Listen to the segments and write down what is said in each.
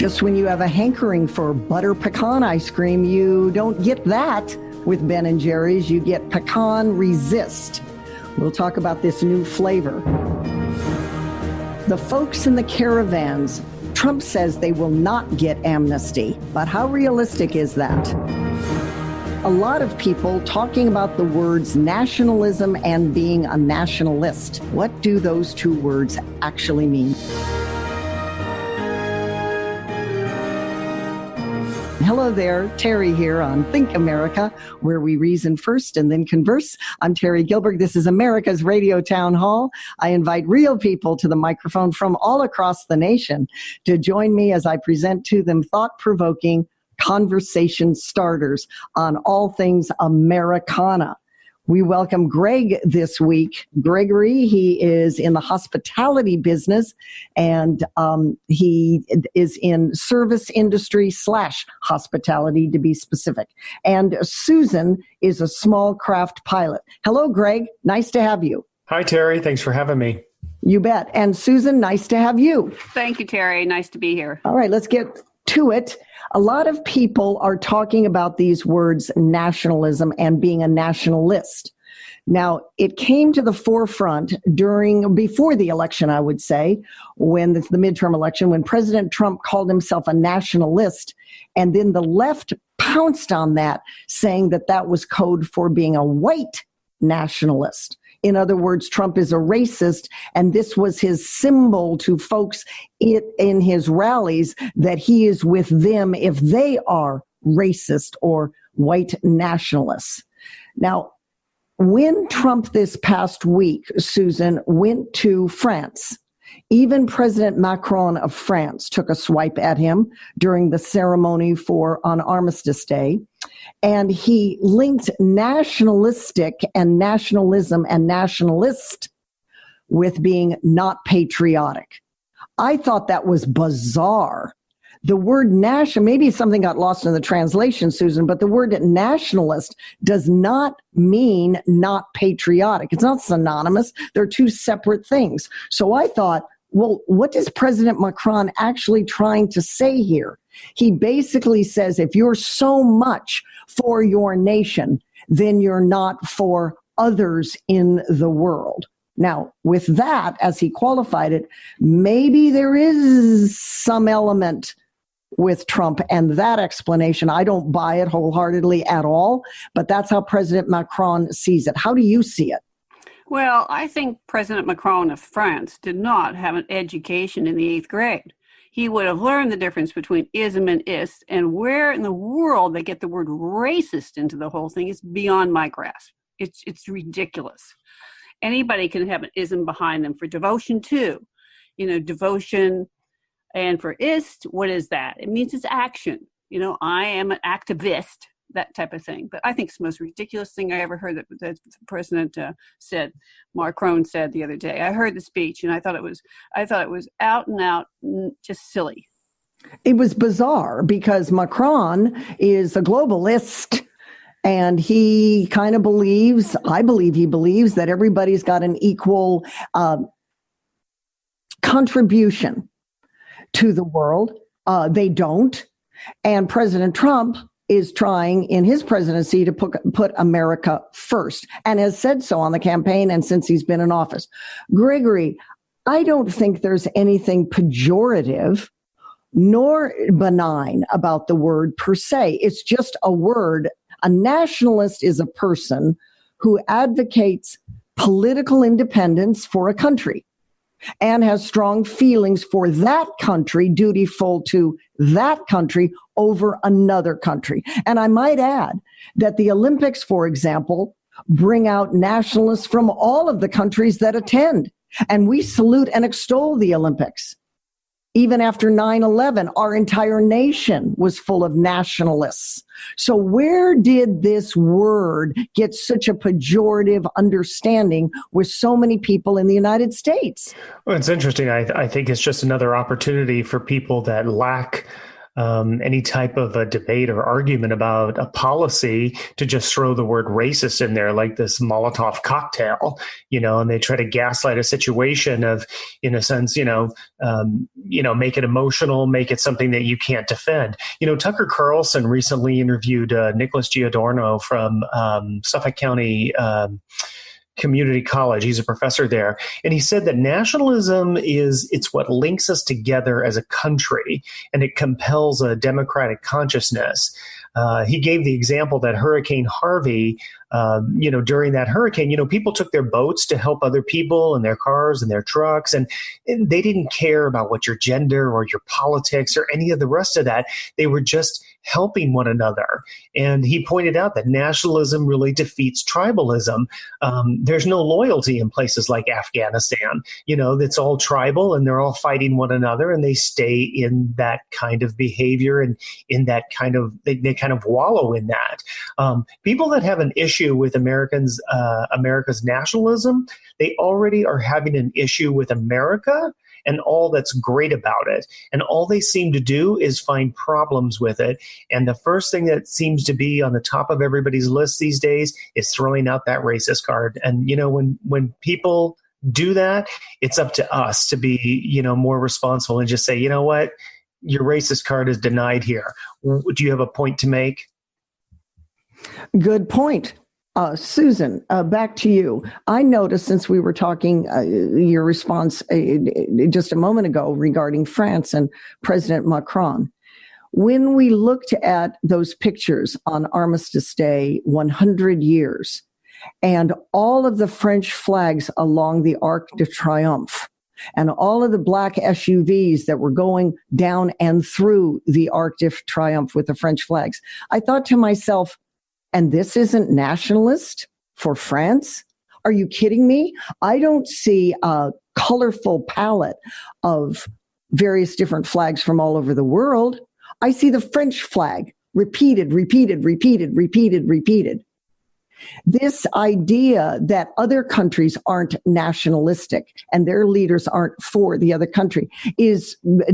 Just when you have a hankering for butter pecan ice cream, you don't get that with Ben & Jerry's. You get Pecan Resist. We'll talk about this new flavor. The folks in the caravans, Trump says they will not get amnesty, but how realistic is that? A lot of people talking about the words nationalism and being a nationalist. What do those two words actually mean? Hello there, Terry here on Think America, where we reason first and then converse. I'm Terry Gilbert. This is America's Radio Town Hall. I invite real people to the microphone from all across the nation to join me as I present to them thought-provoking conversation starters on all things Americana. We welcome Greg this week. Gregory, he is in the hospitality business, and he is in service industry / hospitality, to be specific. And Susan is a small craft pilot. Hello, Greg. Nice to have you. Hi, Terry. Thanks for having me. You bet. And Susan, nice to have you. Thank you, Terry. Nice to be here. All right, let's get to it. A lot of people are talking about these words nationalism and being a nationalist. Now, it came to the forefront before the election, I would say, when the midterm election, when President Trump called himself a nationalist, and then the left pounced on that, saying that that was code for being a white nationalist. In other words, Trump is a racist, and this was his symbol to folks in his rallies that he is with them if they are racist or white nationalists. Now, when Trump this past week, Susan, went to France, even President Macron of France took a swipe at him during the ceremony on Armistice Day, and he linked nationalistic and nationalism and nationalist with being not patriotic. I thought that was bizarre. The word national, maybe something got lost in the translation, Susan, but the word nationalist does not mean not patriotic. It's not synonymous. They're two separate things. So I thought, well, what is President Macron actually trying to say here? He basically says, if you're so much for your nation, then you're not for others in the world. Now, with that, as he qualified it, maybe there is some element with Trump and that explanation. I don't buy it wholeheartedly at all, but that's how President Macron sees it. How do you see it? Well, I think President Macron of France did not have an education in the 8th grade. He would have learned the difference between ism and ist, and where in the world they get the word racist into the whole thing is beyond my grasp. It's ridiculous. Anybody can have an ism behind them for devotion too. Devotion. And for ist, what is that? It means it's action. I am an activist, that type of thing. But I think it's the most ridiculous thing I ever heard that the president Macron said the other day. I heard the speech and I thought it was out and out, just silly. It was bizarre because Macron is a globalist. And he kind of believes, I believe he believes, that everybody's got an equal contribution to the world. They don't. And President Trump is trying in his presidency to put America first and has said so on the campaign and since he's been in office. Gregory, I don't think there's anything pejorative nor benign about the word per se. It's just a word. A nationalist is a person who advocates political independence for a country and has strong feelings for that country, dutiful to that country over another country. And I might add that the Olympics, for example, bring out nationalists from all of the countries that attend. And we salute and extol the Olympics. Even after 9/11, our entire nation was full of nationalists. So where did this word get such a pejorative understanding with so many people in the United States? Well, it's interesting. I think it's just another opportunity for people that lack any type of a debate or argument about a policy to just throw the word racist in there, like this Molotov cocktail, and they try to gaslight a situation of, in a sense, make it emotional, make it something that you can't defend. Tucker Carlson recently interviewed Nicholas Giordano from Suffolk County Community College. He's a professor there. And he said that nationalism it's what links us together as a country, and it compels a democratic consciousness. He gave the example that Hurricane Harvey, during that hurricane, people took their boats to help other people and their cars and their trucks, and they didn't care about what your gender or your politics or any of the rest of that. They were just helping one another. And he pointed out that nationalism really defeats tribalism. There's no loyalty in places like Afghanistan. It's all tribal, and they're all fighting one another, and they stay in that kind of behavior and in that kind of, they kind of wallow in that. People that have an issue with America's nationalism, they already are having an issue with America and all that's great about it. And all they seem to do is find problems with it. And the first thing that seems to be on the top of everybody's list these days is throwing out that racist card. And, when people do that, it's up to us to be, more responsible and just say, you know what, your racist card is denied here. Do you have a point to make? Good point. Susan, back to you. I noticed, since we were talking, your response just a moment ago regarding France and President Macron, when we looked at those pictures on Armistice Day, 100 years, and all of the French flags along the Arc de Triomphe, and all of the black SUVs that were going down and through the Arc de Triomphe with the French flags, I thought to myself, and this isn't nationalist for France? Are you kidding me? I don't see a colorful palette of various different flags from all over the world. I see the French flag repeated. This idea that other countries aren't nationalistic and their leaders aren't for the other country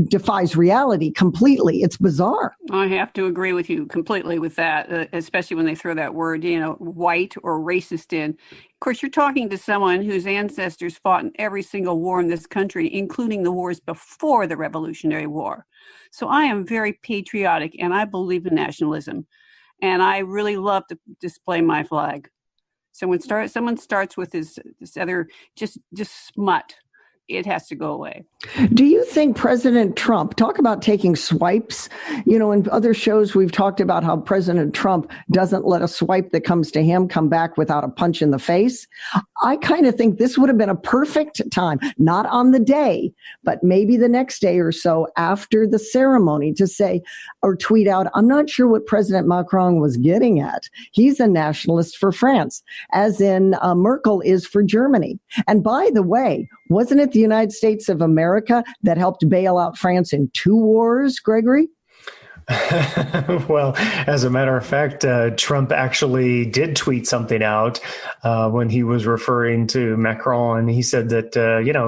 defies reality completely. It's bizarre. I have to agree with you completely with that, especially when they throw that word, white or racist in. Of course, you're talking to someone whose ancestors fought in every single war in this country, including the wars before the Revolutionary War. So I am very patriotic, and I believe in nationalism. And I really love to display my flag. So when someone starts with this other just smut, it has to go away. Do you think President Trump, talk about taking swipes, in other shows we've talked about how President Trump doesn't let a swipe that comes to him come back without a punch in the face. I kind of think this would have been a perfect time, not on the day, but maybe the next day or so after the ceremony, to say or tweet out, I'm not sure what President Macron was getting at. He's a nationalist for France, as in Merkel is for Germany. And by the way, wasn't it the United States of America that helped bail out France in 2 wars, Gregory? Well, as a matter of fact, Trump actually did tweet something out when he was referring to Macron. He said that,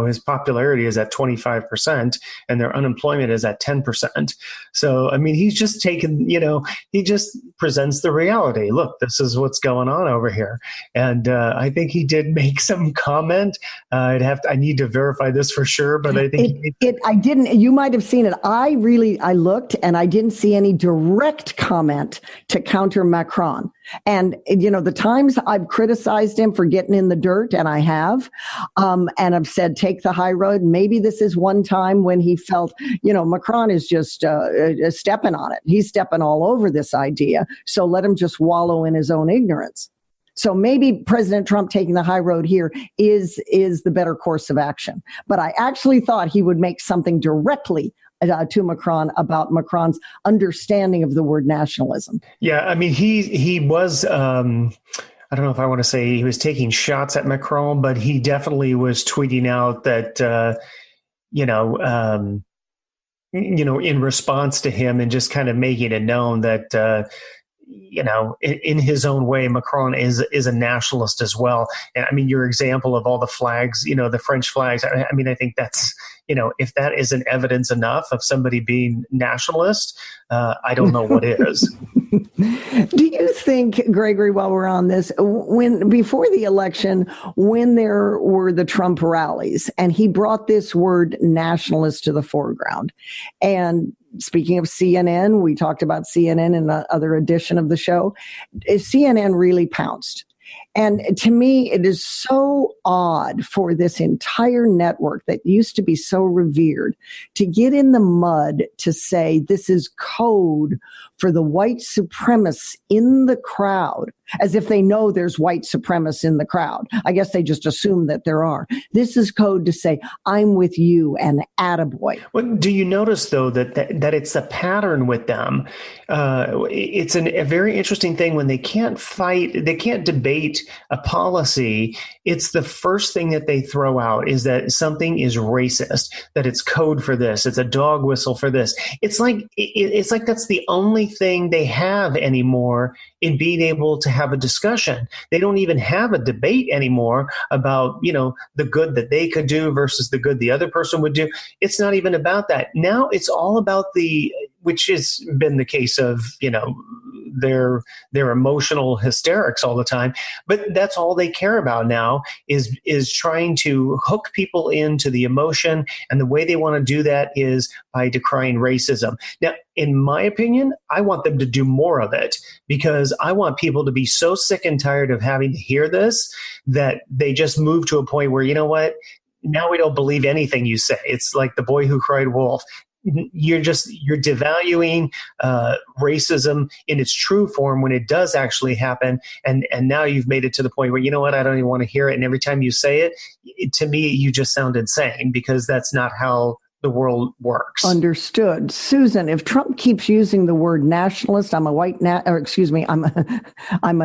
his popularity is at 25% and their unemployment is at 10%. So, I mean, he's just taken, he just presents the reality. Look, this is what's going on over here. And I think he did make some comment. I need to verify this for sure, but I think I didn't. You might have seen it. I looked and I didn't see any direct comment to counter Macron. And, the times I've criticized him for getting in the dirt, and I have, and I've said, take the high road. Maybe this is one time when he felt, Macron is just stepping on it. He's stepping all over this idea. So let him just wallow in his own ignorance. So maybe President Trump taking the high road here is the better course of action. But I actually thought he would make something directly to Macron about Macron's understanding of the word nationalism. Yeah, I mean, he was, I don't know if I want to say he was taking shots at Macron, but he definitely was tweeting out that, in response to him and just kind of making it known that, in his own way, Macron is a nationalist as well. And I mean, your example of all the flags, the French flags. I mean, I think that's, if that isn't evidence enough of somebody being nationalist, I don't know what is. Do you think, Gregory, while we're on this, before the election, when there were the Trump rallies, and he brought this word nationalist to the foreground, and speaking of CNN, we talked about CNN in the other edition of the show, CNN really pounced. And to me, it is so odd for this entire network that used to be so revered to get in the mud to say this is code for the white supremacists in the crowd, as if they know there's white supremacists in the crowd. I guess they just assume that there are. This is code to say, I'm with you and attaboy. Well, do you notice, though, that it's a pattern with them? It's a very interesting thing when they can't fight, they can't debate a policy. It's the first thing that they throw out is that something is racist, that it's code for this, it's a dog whistle for this. It's like that's the only thing they have anymore in being able to have a discussion. They don't even have a debate anymore about, the good that they could do versus the good the other person would do. It's not even about that. Now it's all about which has been the case of, their emotional hysterics all the time. But that's all they care about now is trying to hook people into the emotion. And the way they want to do that is by decrying racism. Now, in my opinion, I want them to do more of it because I want people to be so sick and tired of having to hear this that they just move to a point where, you know what? Now we don't believe anything you say. It's like the boy who cried wolf. You're devaluing racism in its true form when it does actually happen. And now you've made it to the point where, you know what, I don't even want to hear it. And every time you say it, to me, you just sound insane because that's not how the world works. Understood. Susan, if Trump keeps using the word nationalist, I'm a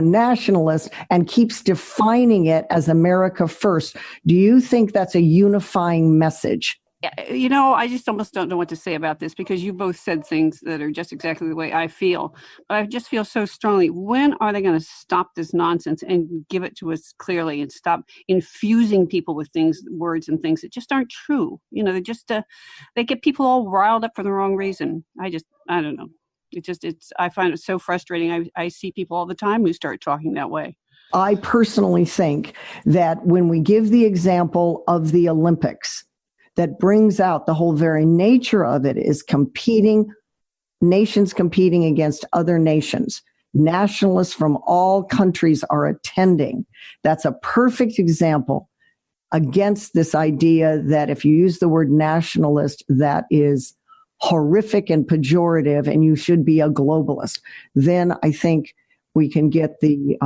nationalist, and keeps defining it as America first, do you think that's a unifying message? I just almost don't know what to say about this because you both said things that are just exactly the way I feel. But I just feel so strongly, when are they going to stop this nonsense and give it to us clearly and stop infusing people with words and things that just aren't true? They just, they get people all riled up for the wrong reason. I don't know. I find it so frustrating. I see people all the time who start talking that way. I personally think that when we give the example of the Olympics, that brings out the whole very nature of it is nations competing against other nations. Nationalists from all countries are attending. That's a perfect example against this idea that if you use the word nationalist, that is horrific and pejorative and you should be a globalist. Then I think we can get the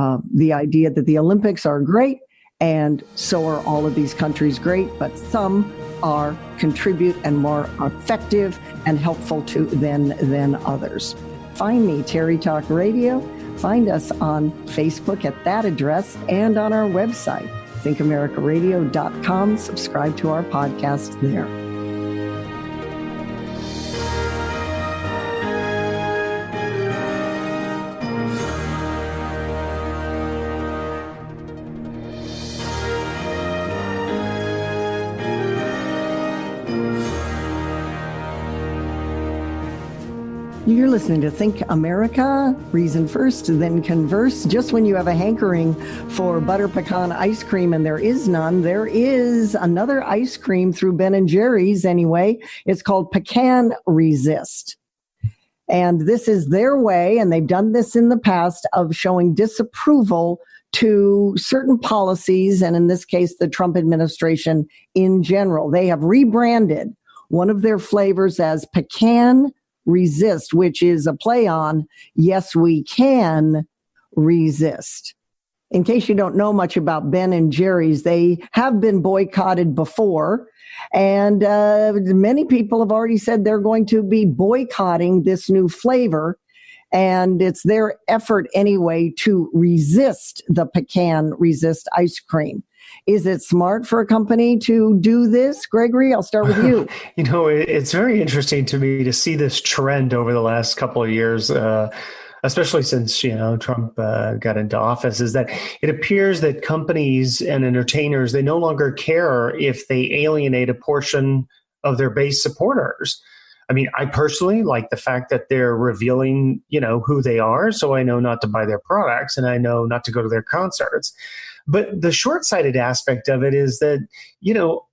idea that the Olympics are great and so are all of these countries great, but some contribute and more effective and helpful than others. Find me, Terry Talk Radio. Find us on Facebook at that address and on our website, thinkamericaradio.com. Subscribe to our podcast there. You're listening to Think America, reason first, then converse. Just when you have a hankering for butter pecan ice cream and there is none, there is another ice cream through Ben & Jerry's anyway. It's called Pecan Resist. And this is their way, and they've done this in the past, of showing disapproval to certain policies, and in this case, the Trump administration in general. They have rebranded one of their flavors as Pecan Resist, which is a play on, yes, we can resist. In case you don't know much about Ben & Jerry's, they have been boycotted before, and many people have already said they're going to be boycotting this new flavor, and it's their effort anyway to resist the Pecan Resist ice cream. Is it smart for a company to do this? Gregory, I'll start with you. It's very interesting to me to see this trend over the last couple of years. especially since, Trump got into office, is that it appears that companies and entertainers, they no longer care if they alienate a portion of their base supporters. I mean, I personally like the fact that they're revealing, who they are, so I know not to buy their products and I know not to go to their concerts. But the short-sighted aspect of it is that,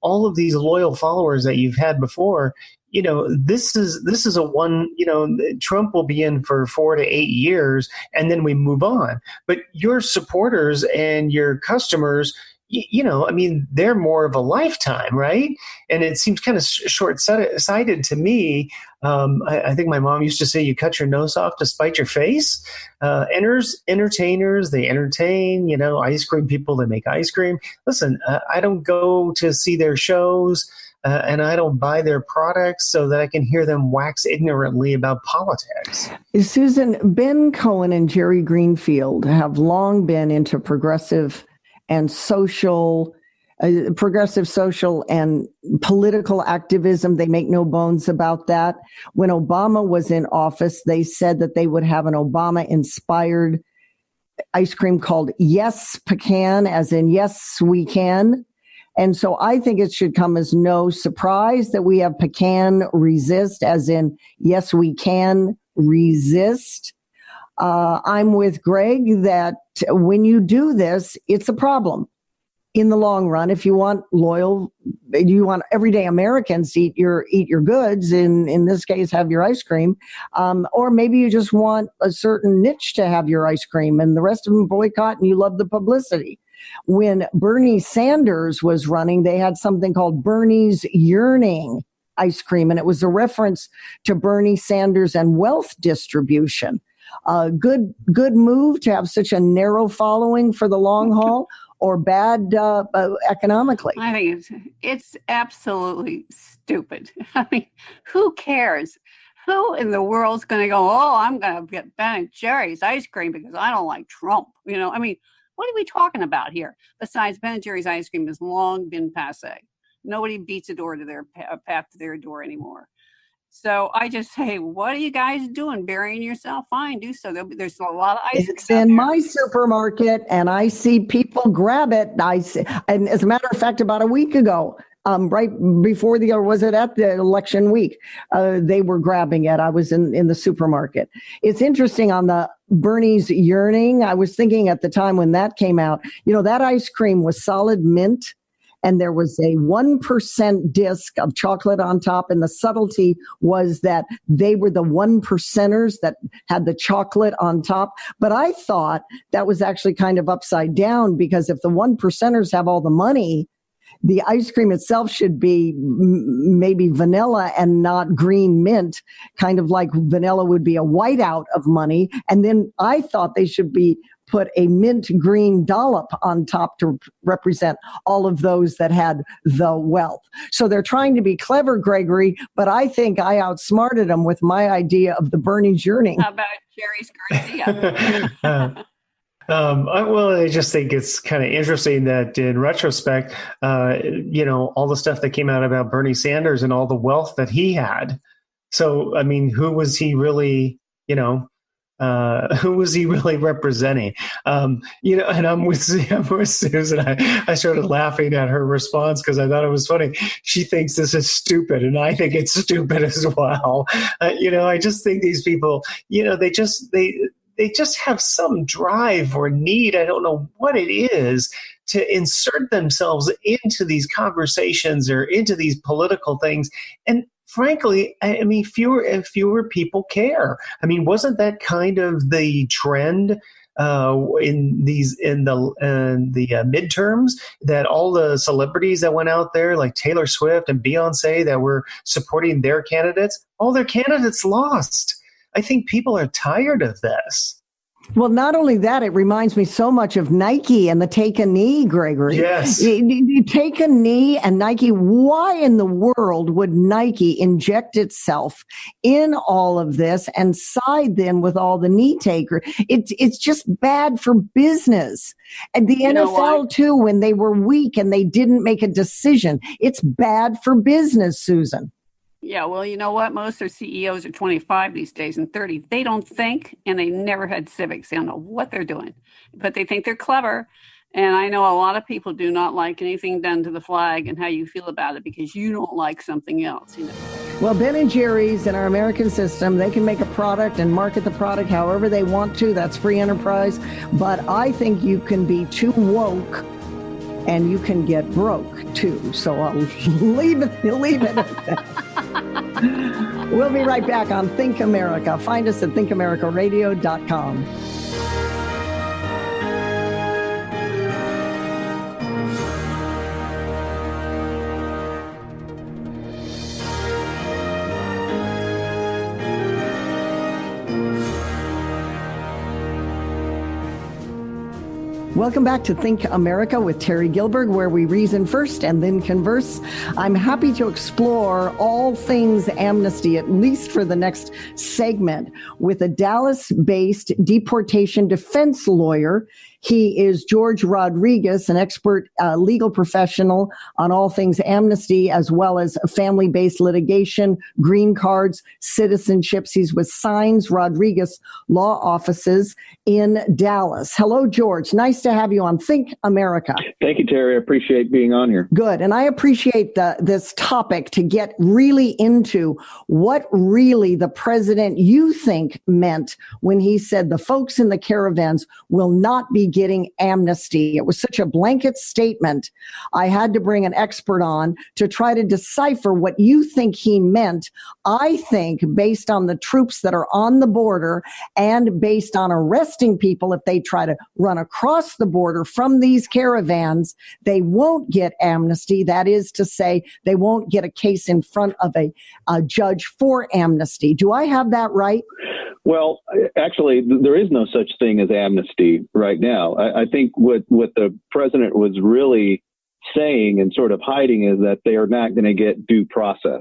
all of these loyal followers that you've had before, this is a one, Trump will be in for 4 to 8 years and then we move on. But your supporters and your customers, they're more of a lifetime, right? And it seems kind of short-sighted to me. I think my mom used to say, you cut your nose off to spite your face. Entertainers, they entertain, ice cream people, they make ice cream. Listen, I don't go to see their shows and I don't buy their products so that I can hear them wax ignorantly about politics. Susan, Ben Cohen and Jerry Greenfield have long been into progressive social and political activism. They make no bones about that. When Obama was in office, they said that they would have an Obama-inspired ice cream called Yes Pecan, as in yes, we can. And so I think it should come as no surprise that we have Pecan resist, as in yes, we can resist. I'm with Greg that when you do this, it's a problem in the long run. If you want everyday Americans to eat your goods, in this case, have your ice cream, or maybe you just want a certain niche to have your ice cream and the rest of them boycott and you love the publicity. When Bernie Sanders was running, they had something called Bernie's Yearning ice cream, and it was a reference to Bernie Sanders and wealth distribution. Good move to have such a narrow following for the long haul, or bad economically? I think it's absolutely stupid. I mean, who cares? Who in the world's going to go, I'm going to get Ben and Jerry's ice cream because I don't like Trump? I mean, what are we talking about here? Besides, Ben and Jerry's ice cream has long been passé. Nobody beats a path to their door anymore. So I just say, what are you guys doing? Burying yourself? Fine, do so. There's a lot of ice cream. It's in my supermarket, and I see people grab it. And as a matter of fact, about a week ago, right before at the election week, they were grabbing it. I was in the supermarket. It's interesting on the Bernie's Yearning. I was thinking at the time when that came out, that ice cream was solid mint. And there was a 1% disc of chocolate on top. And the subtlety was that they were the 1%ers that had the chocolate on top. But I thought that was actually kind of upside down, because if the 1%ers have all the money, the ice cream itself should be maybe vanilla and not green mint, kind of like vanilla would be a whiteout of money. And then I thought they should put a mint green dollop on top to represent all of those that had the wealth. So they're trying to be clever, Gregory, but I think I outsmarted them with my idea of the Bernie's Yearning. How about Jerry's Garcia? I just think it's kind of interesting that in retrospect, all the stuff that came out about Bernie Sanders and all the wealth that he had. So, I mean, who was he really, who was he really representing? And I'm with Susan. I started laughing at her response because I thought it was funny. She thinks this is stupid, and I think it's stupid as well. I just think these people, they just have some drive or need, I don't know what it is, to insert themselves into these conversations or into these political things. And frankly, I mean, fewer and fewer people care. I mean, wasn't that kind of the trend in the midterms, that all the celebrities that went out there, like Taylor Swift and Beyonce, that were supporting their candidates, all their candidates lost? I think people are tired of this. Well, not only that, it reminds me so much of Nike and the Take a Knee, Gregory. Yes. You take a knee and Nike. Why in the world would Nike inject itself in all of this and side then with all the knee takers? It's just bad for business. And the NFL, too, when they were weak and they didn't make a decision, it's bad for business, Susan. Yeah, well, you know what? Most of their CEOs are 25 these days and 30. They don't think, and they never had civics. They don't know what they're doing, but they think they're clever. And I know a lot of people do not like anything done to the flag and how you feel about it because you don't like something else. Well, Ben and Jerry's in our American system, they can make a product and market the product however they want to. That's free enterprise. But I think you can be too woke and you can get broke too. So I'll leave it at that. We'll be right back on Think America. Find us at thinkamericaradio.com. Welcome back to Think America with Terry Gilberg, where we reason first and then converse. I'm happy to explore all things Amnesty, at least for the next segment, with a Dallas-based deportation defense lawyer. He is George Rodrigues, an expert legal professional on all things Amnesty, as well as family-based litigation, green cards, citizenships. He's with Signs Rodrigues Law Offices in Dallas. Hello, George. Nice to have you on Think America. Thank you, Terry. I appreciate being on here. Good. And I appreciate this topic to get really into what really the president, you think, meant when he said the folks in the caravans will not be getting amnesty. It was such a blanket statement. I had to bring an expert on to try to decipher what you think he meant. I think based on the troops that are on the border and based on arresting people if they try to run across the border from these caravans, they won't get amnesty. That is to say, they won't get a case in front of a judge for amnesty. Do I have that right? Well, actually, there is no such thing as amnesty right now. I think what the president was really saying and sort of hiding is that they are not going to get due process,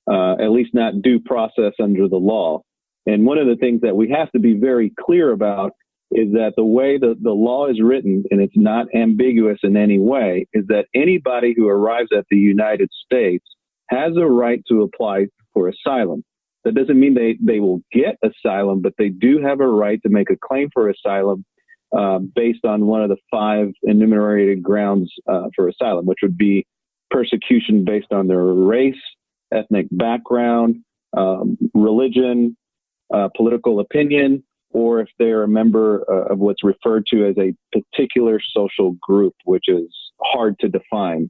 at least not due process under the law. And one of the things that we have to be very clear about is that the way the law is written, and it's not ambiguous in any way, is that anybody who arrives at the United States has a right to apply for asylum. That doesn't mean they will get asylum, but they do have a right to make a claim for asylum based on one of the 5 enumerated grounds for asylum, which would be persecution based on their race, ethnic background, religion, political opinion, or if they're a member of what's referred to as a particular social group, which is hard to define.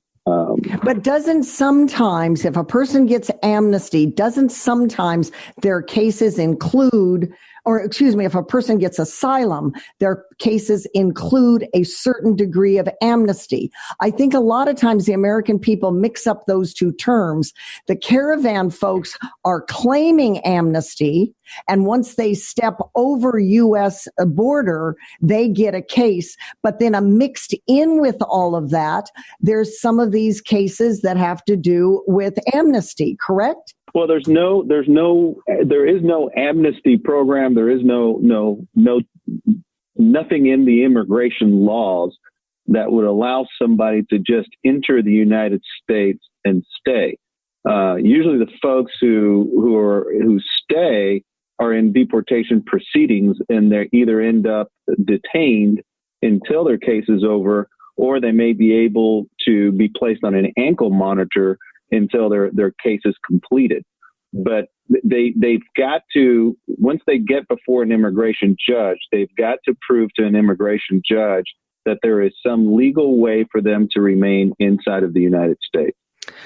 But doesn't sometimes, if a person gets amnesty, doesn't sometimes their cases include, or excuse me, if a person gets asylum, their cases include a certain degree of amnesty? I think a lot of times the American people mix up those two terms. The caravan folks are claiming amnesty, and once they step over U.S. border, they get a case. But then mixed in with all of that, there's some of these cases that have to do with amnesty, correct? Well, there is no amnesty program. There is nothing in the immigration laws that would allow somebody to just enter the United States and stay. Usually the folks who stay are in deportation proceedings, and they either end up detained until their case is over, or they may be able to be placed on an ankle monitor until their case is completed. But they've got to, once they get before an immigration judge, they've got to prove to an immigration judge that there is some legal way for them to remain inside of the United States.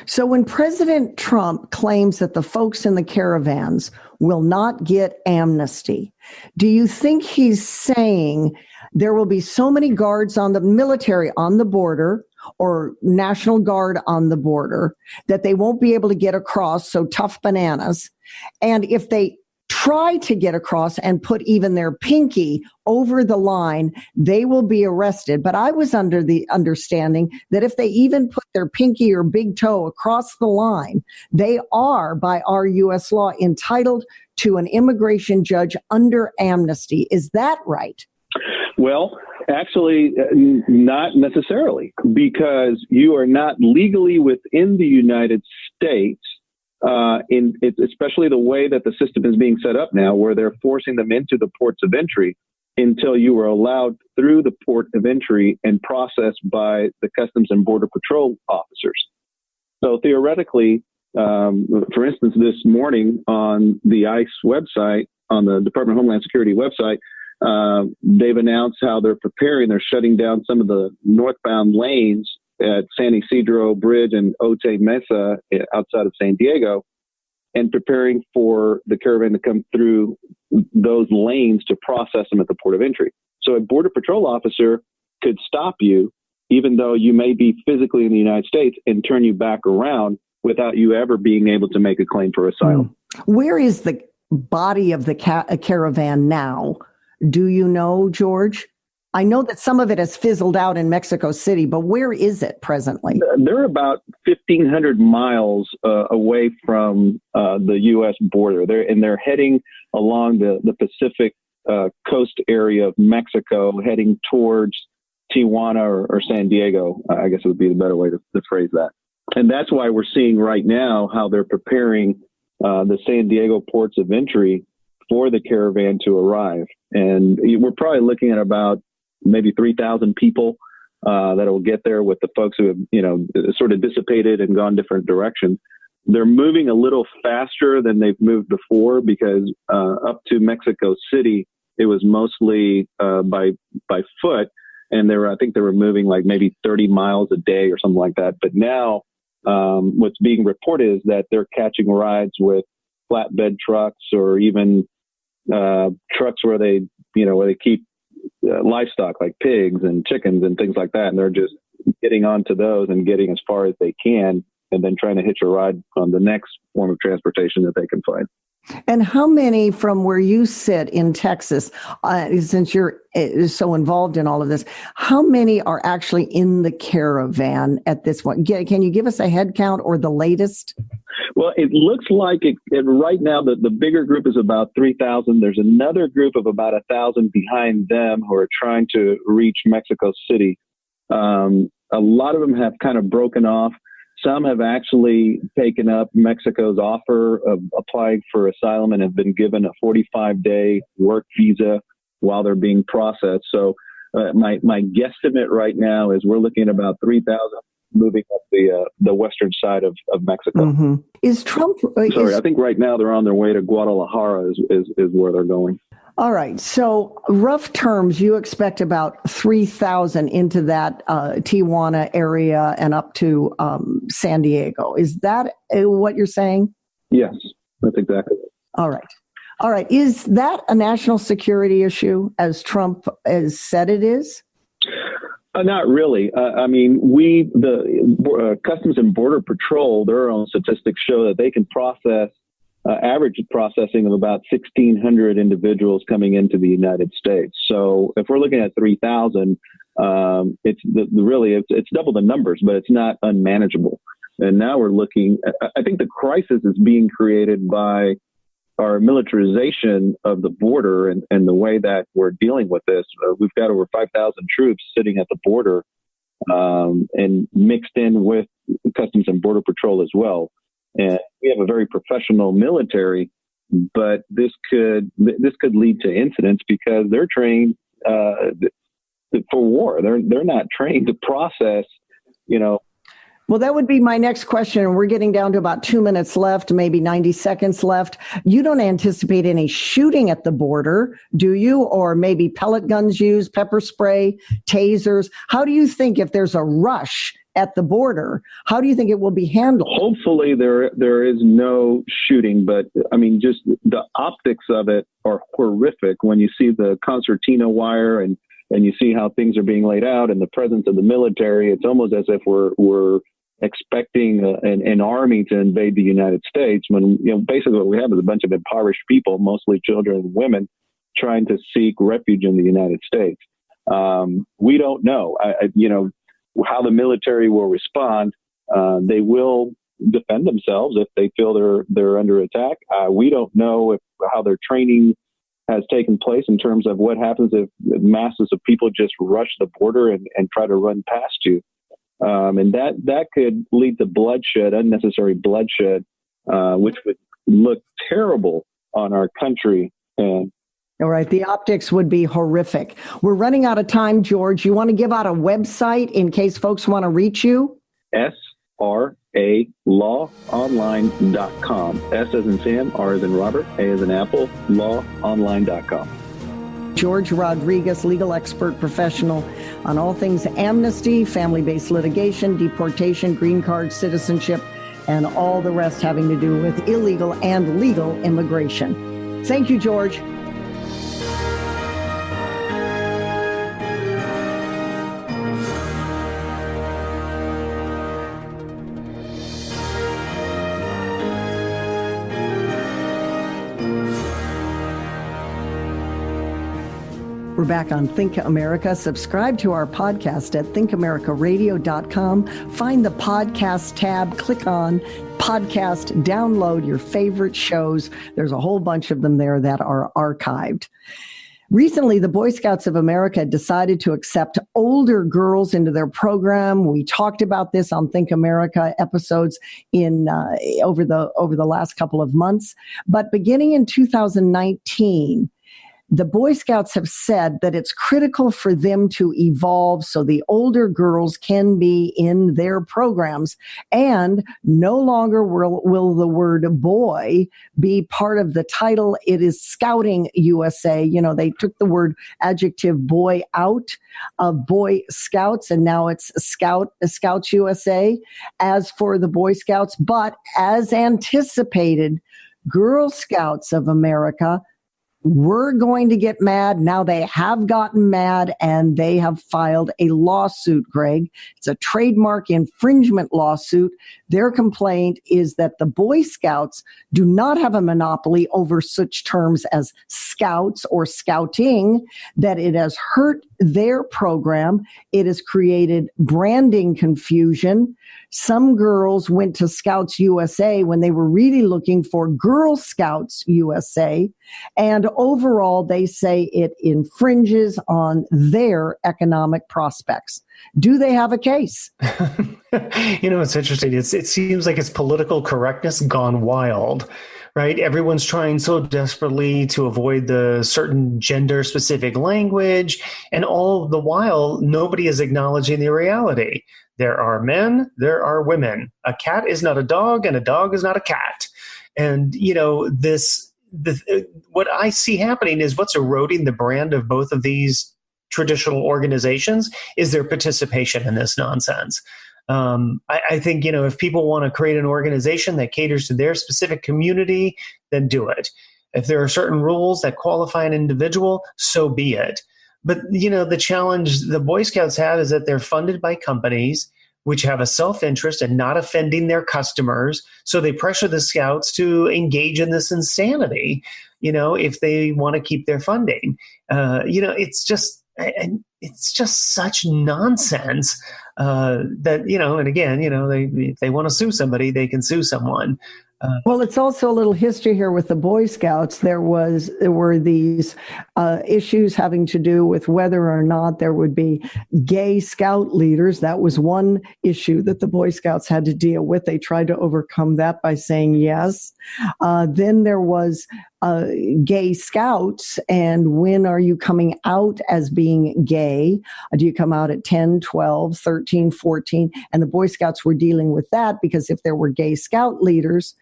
So when President Trump claims that the folks in the caravans will not get amnesty, do you think he's saying there will be so many guards on the military on the border or National Guard on the border that they won't be able to get across, so tough bananas? And if they try to get across and put even their pinky over the line, they will be arrested. But I was under the understanding that if they even put their pinky or big toe across the line, they are, by our U.S. law, entitled to an immigration judge under amnesty. Is that right? Well, actually, not necessarily, because you are not legally within the United States especially the way that the system is being set up now, where they're forcing them into the ports of entry until you are allowed through the port of entry and processed by the Customs and Border Patrol officers. So theoretically, for instance, this morning on the ICE website, on the Department of Homeland Security website, they've announced how they're preparing. They're shutting down some of the northbound lanes at San Isidro Bridge and Otay Mesa outside of San Diego, and preparing for the caravan to come through those lanes to process them at the port of entry. So a Border Patrol officer could stop you, even though you may be physically in the United States, and turn you back around without you ever being able to make a claim for asylum. Where is the body of the caravan now? Do you know, George? I know that some of it has fizzled out in Mexico City, but where is it presently? They're about 1,500 miles away from the U.S. border. They're heading along the Pacific coast area of Mexico, heading towards Tijuana or San Diego, I guess it would be the better way to phrase that. And that's why we're seeing right now how they're preparing the San Diego ports of entry for the caravan to arrive. And we're probably looking at about maybe 3,000 people that will get there, with the folks who have, sort of dissipated and gone different directions. They're moving a little faster than they've moved before, because up to Mexico City, it was mostly by foot. And I think they were moving like maybe 30 miles a day or something like that. But now what's being reported is that they're catching rides with flatbed trucks, or even trucks where they keep livestock like pigs and chickens and things like that. And they're just getting onto those and getting as far as they can, and then trying to hitch a ride on the next form of transportation that they can find. And how many from where you sit in Texas, since you're so involved in all of this, how many are actually in the caravan at this point? Can you give us a head count or the latest? Well, it looks like right now the bigger group is about 3,000. There's another group of about 1,000 behind them who are trying to reach Mexico City. A lot of them have kind of broken off. Some have actually taken up Mexico's offer of applying for asylum and have been given a 45-day work visa while they're being processed. So my guesstimate right now is we're looking at about 3,000 moving up the western side of Mexico. Mm-hmm. Is Trump? I think right now they're on their way to Guadalajara is where they're going. All right. So rough terms, you expect about 3,000 into that Tijuana area and up to San Diego. Is that what you're saying? Yes, that's exactly it. All right. All right. Is that a national security issue, as Trump has said it is? Not really. I mean, the Customs and Border Patrol, their own statistics show that they can process average processing of about 1,600 individuals coming into the United States. So if we're looking at 3,000, it's double the numbers, but it's not unmanageable. And now we're looking. I think the crisis is being created by our militarization of the border and the way that we're dealing with this. We've got over 5,000 troops sitting at the border and mixed in with Customs and Border Patrol as well. And we have a very professional military, but this could lead to incidents because they're trained for war. They're not trained to process, Well, that would be my next question. And we're getting down to about 2 minutes left, maybe 90 seconds left. You don't anticipate any shooting at the border, do you? Or maybe pellet guns used, pepper spray, tasers? How do you think, if there's a rush at the border, how do you think it will be handled? Hopefully there is no shooting, but I mean, just the optics of it are horrific when you see the concertina wire and you see how things are being laid out and the presence of the military. It's almost as if we're expecting an army to invade the United States, when basically what we have is a bunch of impoverished people, mostly children and women, trying to seek refuge in the United States. We don't know, how the military will respond. They will defend themselves if they feel they're under attack. We don't know how their training has taken place in terms of what happens if masses of people just rush the border and try to run past you. And that could lead to bloodshed, unnecessary bloodshed, which would look terrible on our country. And all right. The optics would be horrific. We're running out of time, George. You want to give out a website in case folks want to reach you? SRALawonline.com. S as in Sam, R as in Robert, A as in Apple, lawonline.com. George Rodrigues, legal expert professional on all things amnesty, family-based litigation, deportation, green card citizenship, and all the rest having to do with illegal and legal immigration. Thank you, George. We're back on Think America. Subscribe to our podcast at thinkamericaradio.com. Find the podcast tab, click on podcast, download your favorite shows. There's a whole bunch of them there that are archived. Recently, the Boy Scouts of America decided to accept older girls into their program. We talked about this on Think America episodes over the last couple of months. But beginning in 2019, the Boy Scouts have said that it's critical for them to evolve so the older girls can be in their programs, and no longer will the word boy be part of the title. It is Scouting USA. You know, they took the word adjective boy out of Boy Scouts, and now it's Scouts USA as for the Boy Scouts. But as anticipated, Girl Scouts of America were going to get mad. Now they have gotten mad, and they have filed a lawsuit, Greg. It's a trademark infringement lawsuit. Their complaint is that the Boy Scouts do not have a monopoly over such terms as scouts or scouting, that it has hurt their program. It has created branding confusion. Some girls went to Scouts USA when they were really looking for Girl Scouts USA. And overall, they say it infringes on their economic prospects. Do they have a case? You know, it's interesting. It seems like it's political correctness gone wild, right? Everyone's trying so desperately to avoid the certain gender-specific language, and all the while, nobody is acknowledging the reality. There are men, there are women. A cat is not a dog, and a dog is not a cat. And, you know, what I see happening is what's eroding the brand of both of these traditional organizations is their participation in this nonsense. I think, you know, if people want to create an organization that caters to their specific community, then do it. If there are certain rules that qualify an individual, so be it. But, you know, the challenge the Boy Scouts have is that they're funded by companies which have a self-interest in not offending their customers. So they pressure the Scouts to engage in this insanity, you know, if they want to keep their funding. You know, it's just such nonsense that, you know, and again, you know, if they want to sue somebody, they can sue someone. Well, it's also a little history here with the Boy Scouts. There were these issues having to do with whether or not there would be gay scout leaders. That was one issue that the Boy Scouts had to deal with. They tried to overcome that by saying yes. Then there was gay scouts, and when are you coming out as being gay? Do you come out at 10, 12, 13, 14? And the Boy Scouts were dealing with that, because if there were gay scout leaders,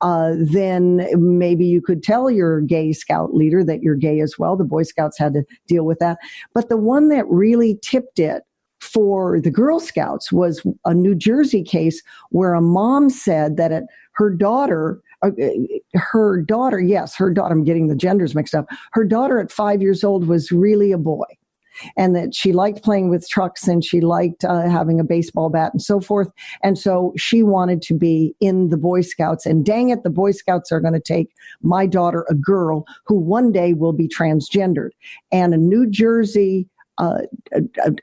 then maybe you could tell your gay scout leader that you're gay as well. The Boy Scouts had to deal with that. But the one that really tipped it for the Girl Scouts was a New Jersey case where a mom said that her daughter, I'm getting the genders mixed up. Her daughter at 5 years old was really a boy, and that she liked playing with trucks, and she liked having a baseball bat and so forth. And so she wanted to be in the Boy Scouts, and dang it, the Boy Scouts are going to take my daughter, a girl, who one day will be transgendered. And a New Jersey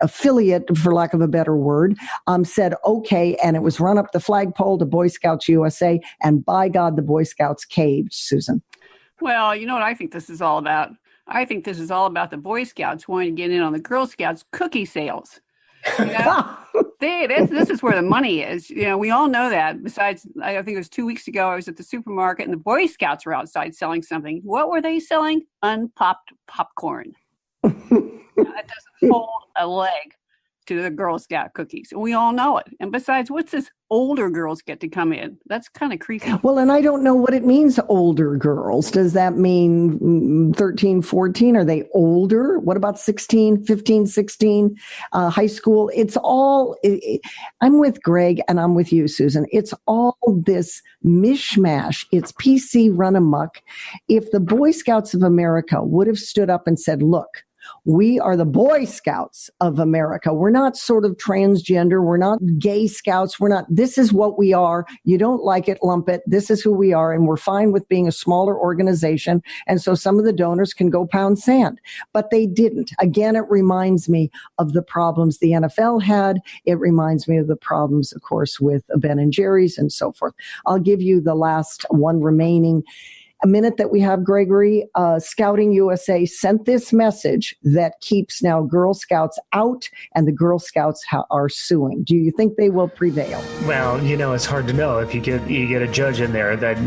affiliate, for lack of a better word, said okay, and it was run up the flagpole to Boy Scouts USA, and by God, the Boy Scouts caved, Susan. Well, you know what I think this is all about? I think this is all about the Boy Scouts wanting to get in on the Girl Scouts cookie sales. You know? This is where the money is. We all know that. Besides, I think it was 2 weeks ago, I was at the supermarket and the Boy Scouts were outside selling something. What were they selling? Unpopped popcorn. That doesn't hold a leg to the Girl Scout cookies. And we all know it. And besides, what's this older girls get to come in? That's kind of creepy. Well, and I don't know what it means, older girls. Does that mean 13, 14? Are they older? What about 16, 15, 16, high school? It's all, I'm with Greg and I'm with you, Susan. It's all this mishmash. It's PC run amok. If the Boy Scouts of America would have stood up and said, look, we are the Boy Scouts of America. We're not sort of transgender. We're not gay scouts. This is what we are. You don't like it, lump it. This is who we are. And we're fine with being a smaller organization. And so some of the donors can go pound sand, but they didn't. Again, it reminds me of the problems the NFL had. It reminds me of the problems, of course, with Ben and Jerry's and so forth. I'll give you the last one remaining. A minute that we have, Gregory. Scouting USA sent this message that keeps now Girl Scouts out, and the Girl Scouts are suing. Do you think they will prevail? Well, it's hard to know. If you get a judge in there that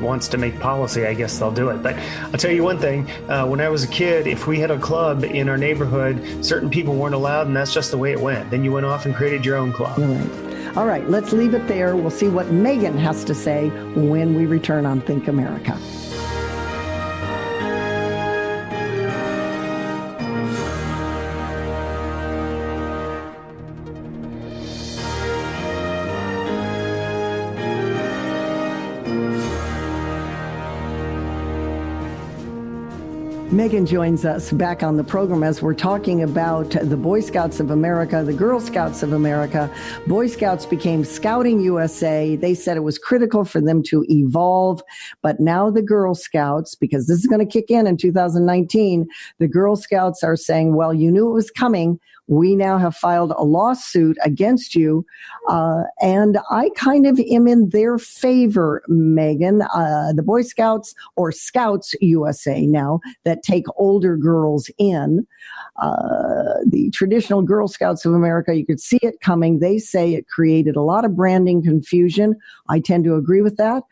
wants to make policy, I guess they'll do it. But I'll tell you one thing: when I was a kid, if we had a club in our neighborhood, certain people weren't allowed, and that's just the way it went. Then you went off and created your own club. All right, let's leave it there. We'll see what Megan has to say when we return on Think America. Megan joins us back on the program as we're talking about the Boy Scouts of America, the Girl Scouts of America. Boy Scouts became Scouting USA. They said it was critical for them to evolve. But now the Girl Scouts, because this is going to kick in 2019, the Girl Scouts are saying, well, you knew it was coming. We now have filed a lawsuit against you. And I kind of am in their favor, Megan. The Boy Scouts, or Scouts USA now, that take older girls in. The traditional Girl Scouts of America, you could see it coming. They say it created a lot of branding confusion. I tend to agree with that.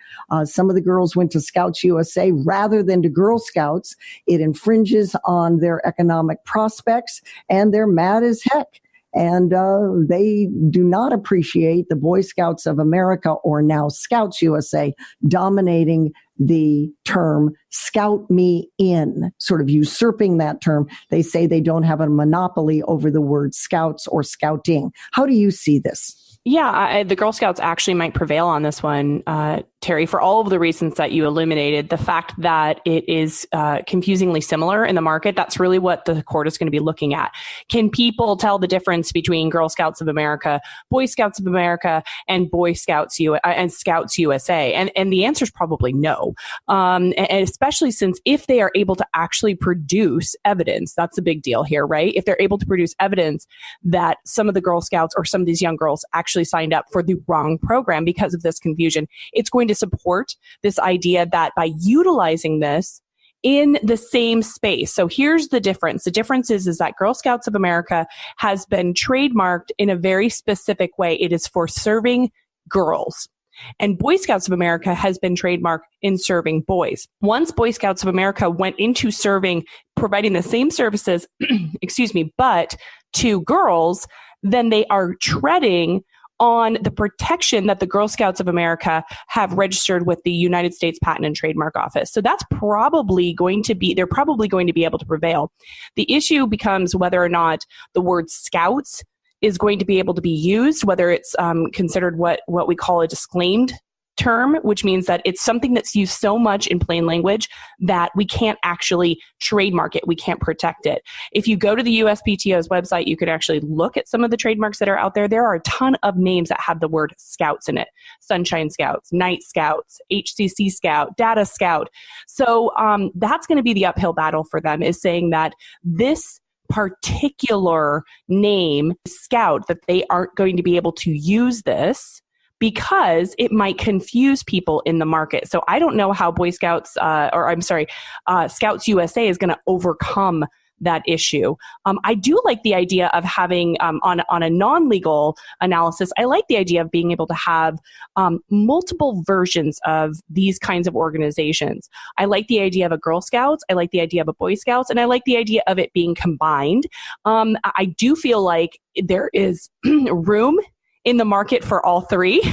Some of the girls went to Scouts USA rather than to Girl Scouts. It infringes on their economic prospects, and they're mad as heck. And they do not appreciate the Boy Scouts of America, or now Scouts USA, dominating the term "scout me in," sort of usurping that term. They say they don't have a monopoly over the word scouts or scouting. How do you see this? Yeah, the Girl Scouts actually might prevail on this one, Terry, for all of the reasons that you illuminated. The fact that it is confusingly similar in the market, that's really what the court is going to be looking at. Can people tell the difference between Girl Scouts of America, Boy Scouts of America, and Boy Scouts and Scouts USA? And the answer is probably no. And especially since if they are able to actually produce evidence, that's a big deal here, right? If they're able to produce evidence that some of the Girl Scouts or some of these young girls actually signed up for the wrong program because of this confusion, it's going to support this idea that by utilizing this in the same space. So here's the difference. The difference is that Girl Scouts of America has been trademarked in a very specific way. It is for serving girls. And Boy Scouts of America has been trademarked in serving boys. Once Boy Scouts of America went into providing the same services, but to girls, then they are treading on the protection that the Girl Scouts of America have registered with the United States Patent and Trademark Office. So that's they're probably going to be able to prevail. The issue becomes whether or not the word scouts is going to be able to be used, whether it's considered what we call a disclaimed term, which means that it's something that's used so much in plain language that we can't actually trademark it. We can't protect it. If you go to the USPTO's website, you could actually look at some of the trademarks that are out there. There are a ton of names that have the word scouts in it. Sunshine Scouts, Night Scouts, HCC Scout, Data Scout. So that's going to be the uphill battle for them, is saying that this particular name, Scout, that they aren't going to be able to use this because it might confuse people in the market. So I don't know how Scouts USA is going to overcome that issue. I do like the idea of having, on a non-legal analysis, I like the idea of being able to have multiple versions of these kinds of organizations. I like the idea of a Girl Scouts, I like the idea of a Boy Scouts, and I like the idea of it being combined. I do feel like there is room in the market for all three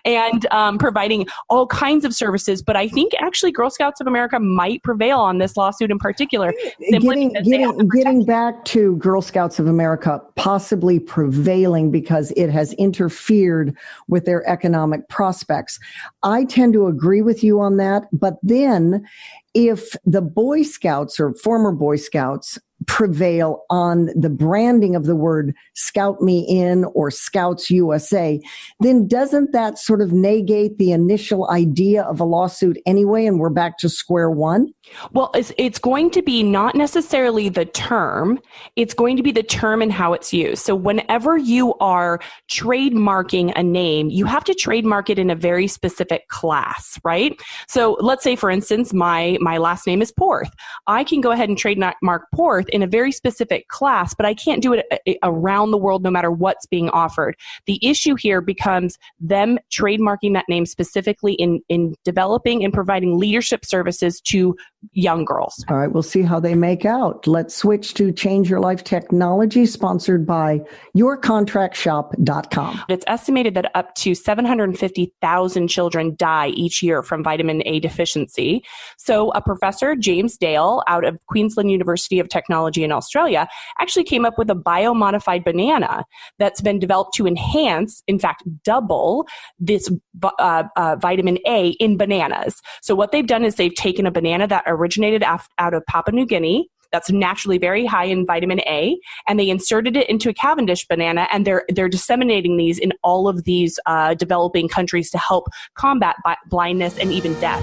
and providing all kinds of services. But I think actually Girl Scouts of America might prevail on this lawsuit in particular. Getting back to Girl Scouts of America possibly prevailing because it has interfered with their economic prospects. I tend to agree with you on that. But then if the Boy Scouts or former Boy Scouts prevail on the branding of the word Scout Me In or Scouts USA, then doesn't that sort of negate the initial idea of a lawsuit anyway, and we're back to square one? Well, it's going to be not necessarily the term, it's going to be the term and how it's used. So whenever you are trademarking a name, you have to trademark it in a very specific class, right? So let's say, for instance, my last name is Porth. I can go ahead and trademark Porth in a very specific class, but I can't do it around the world no matter what's being offered. The issue here becomes them trademarking that name specifically in developing and providing leadership services to young girls. All right, we'll see how they make out. Let's switch to Change Your Life Technology, sponsored by yourcontractshop.com. It's estimated that up to 750,000 children die each year from vitamin A deficiency. So a professor, James Dale, out of Queensland University of Technology in Australia, actually came up with a biomodified banana that's been developed to enhance, in fact, double this vitamin A in bananas. So what they've done is they've taken a banana that originated out of Papua New Guinea, that's naturally very high in vitamin A, and they inserted it into a Cavendish banana, and they're disseminating these in all of these developing countries to help combat blindness and even death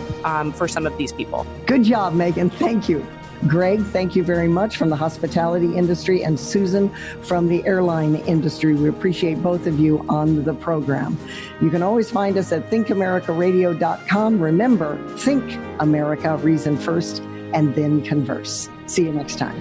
for some of these people. Good job, Megan. Thank you. Greg, thank you very much from the hospitality industry, and Susan from the airline industry. We appreciate both of you on the program. You can always find us at thinkamericaradio.com. Remember, think America, reason first, and then converse. See you next time.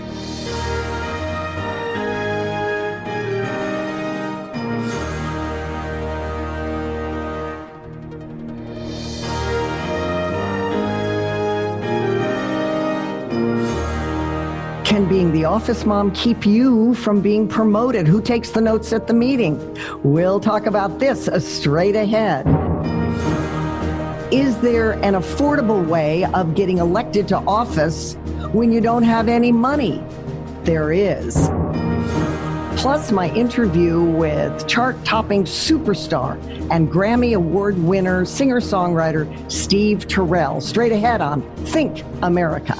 Can being the office mom keep you from being promoted? Who takes the notes at the meeting? We'll talk about this straight ahead. Is there an affordable way of getting elected to office when you don't have any money? There is. Plus, my interview with chart-topping superstar and Grammy Award winner, singer-songwriter Steve Tyrell. Straight ahead on Think America.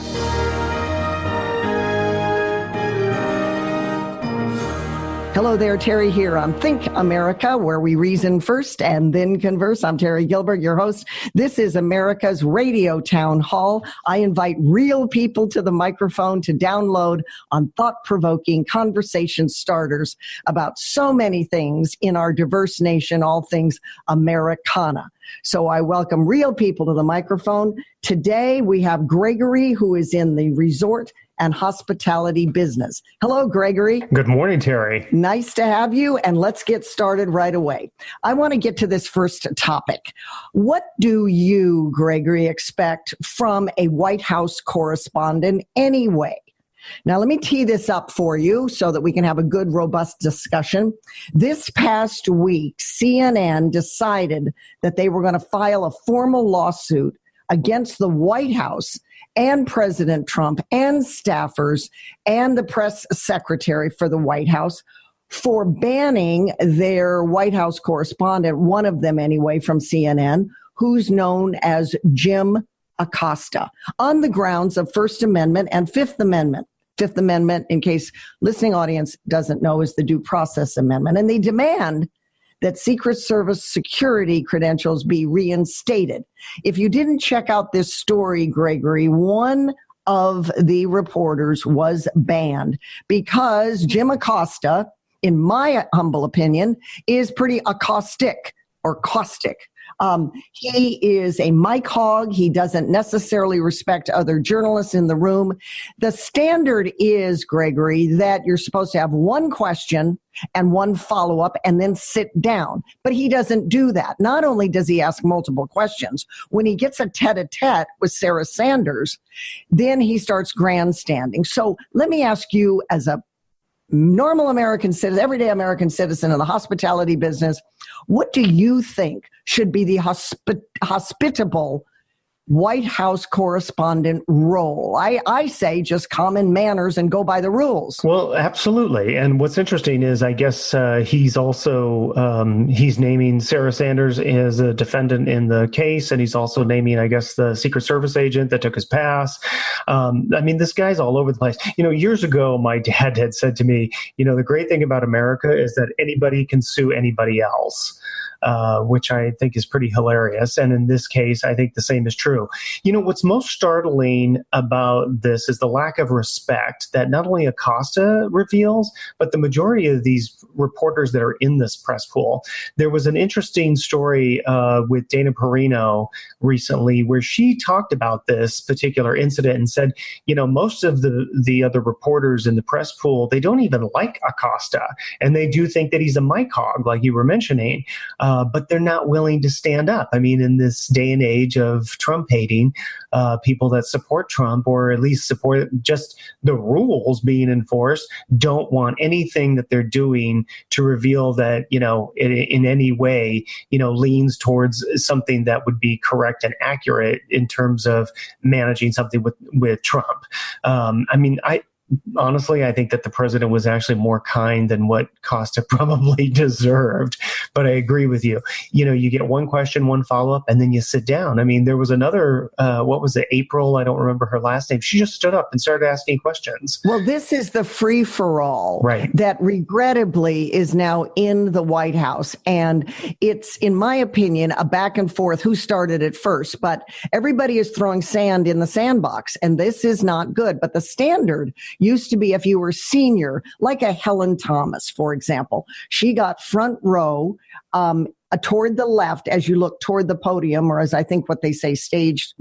Hello there, Terry here on Think America, where we reason first and then converse. I'm Terry Gilbert, your host. This is America's Radio Town Hall. I invite real people to the microphone to download on thought-provoking conversation starters about so many things in our diverse nation, all things Americana. So I welcome real people to the microphone. Today we have Gregory, who is in the resort and hospitality business. Hello, Gregory. Good morning, Terry. Nice to have you, and let's get started right away. I want to get to this first topic. What do you, Gregory, expect from a White House correspondent anyway? Now, let me tee this up for you so that we can have a good, robust discussion. This past week, CNN decided that they were going to file a formal lawsuit against the White House and President Trump and staffers and the press secretary for the White House for banning their White House correspondent, one of them anyway, from CNN, who's known as Jim Acosta, on the grounds of First Amendment and Fifth Amendment. Fifth Amendment, in case listening audience doesn't know, is the Due Process Amendment. And they demand that Secret Service security credentials be reinstated. If you didn't check out this story, Gregory, one of the reporters was banned because Jim Acosta, in my humble opinion, is pretty acoustic or caustic He is a mic hog. He doesn't necessarily respect other journalists in the room. The standard is, Gregory, that you're supposed to have one question and one follow-up and then sit down. But he doesn't do that. Not only does he ask multiple questions, when he gets a tete-a-tete with Sarah Sanders, then he starts grandstanding. So let me ask you, as a normal American citizen, everyday American citizen in the hospitality business, what do you think should be the hospitable White House correspondent role? I say just common manners and go by the rules. Well, absolutely. And what's interesting is, I guess he's also he's naming Sarah Sanders as a defendant in the case, and he's also naming, I guess, the Secret Service agent that took his pass. I mean, this guy's all over the place. Years ago, my dad had said to me, the great thing about America is that anybody can sue anybody else. Which I think is pretty hilarious. And in this case, I think the same is true. What's most startling about this is the lack of respect that not only Acosta reveals, but the majority of these reporters that are in this press pool. There was an interesting story with Dana Perino recently where she talked about this particular incident and said, most of the other reporters in the press pool, they don't even like Acosta. And they do think that he's a mic hog, like you were mentioning. But they're not willing to stand up. I mean, in this day and age of Trump hating, people that support Trump, or at least support just the rules being enforced, don't want anything that they're doing to reveal that, in any way, leans towards something that would be correct and accurate in terms of managing something with Trump. Honestly, I think that the president was actually more kind than what Costa probably deserved. But I agree with you. You get one question, one follow-up, and then you sit down. I mean, there was another, April? I don't remember her last name. She just stood up and started asking questions. Well, this is the free-for-all right, that regrettably is now in the White House. And it's, in my opinion, a back and forth who started it first. But everybody is throwing sand in the sandbox, and this is not good. But the standard used to be, if you were senior, like a Helen Thomas, for example, she got front row toward the left as you look toward the podium, or as I think what they say, stage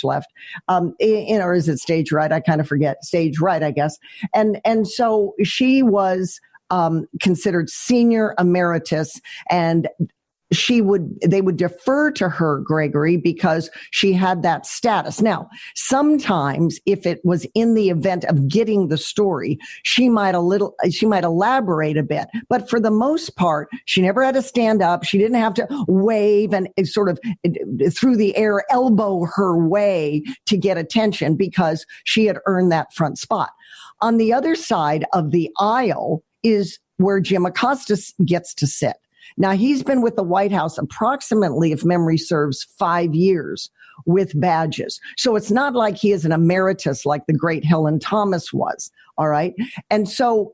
left, or is it stage right? I kind of forget. Stage right, I guess. And so she was considered senior emeritus, and they would defer to her, Gregory, because she had that status. Now, sometimes if it was in the event of getting the story, she might elaborate a bit. But for the most part, she never had to stand up. She didn't have to wave and sort of through the air elbow her way to get attention because she had earned that front spot. On the other side of the aisle is where Jim Acosta gets to sit. Now, he's been with the White House approximately, if memory serves, 5 years with badges. So it's not like he is an emeritus like the great Helen Thomas was. All right. And so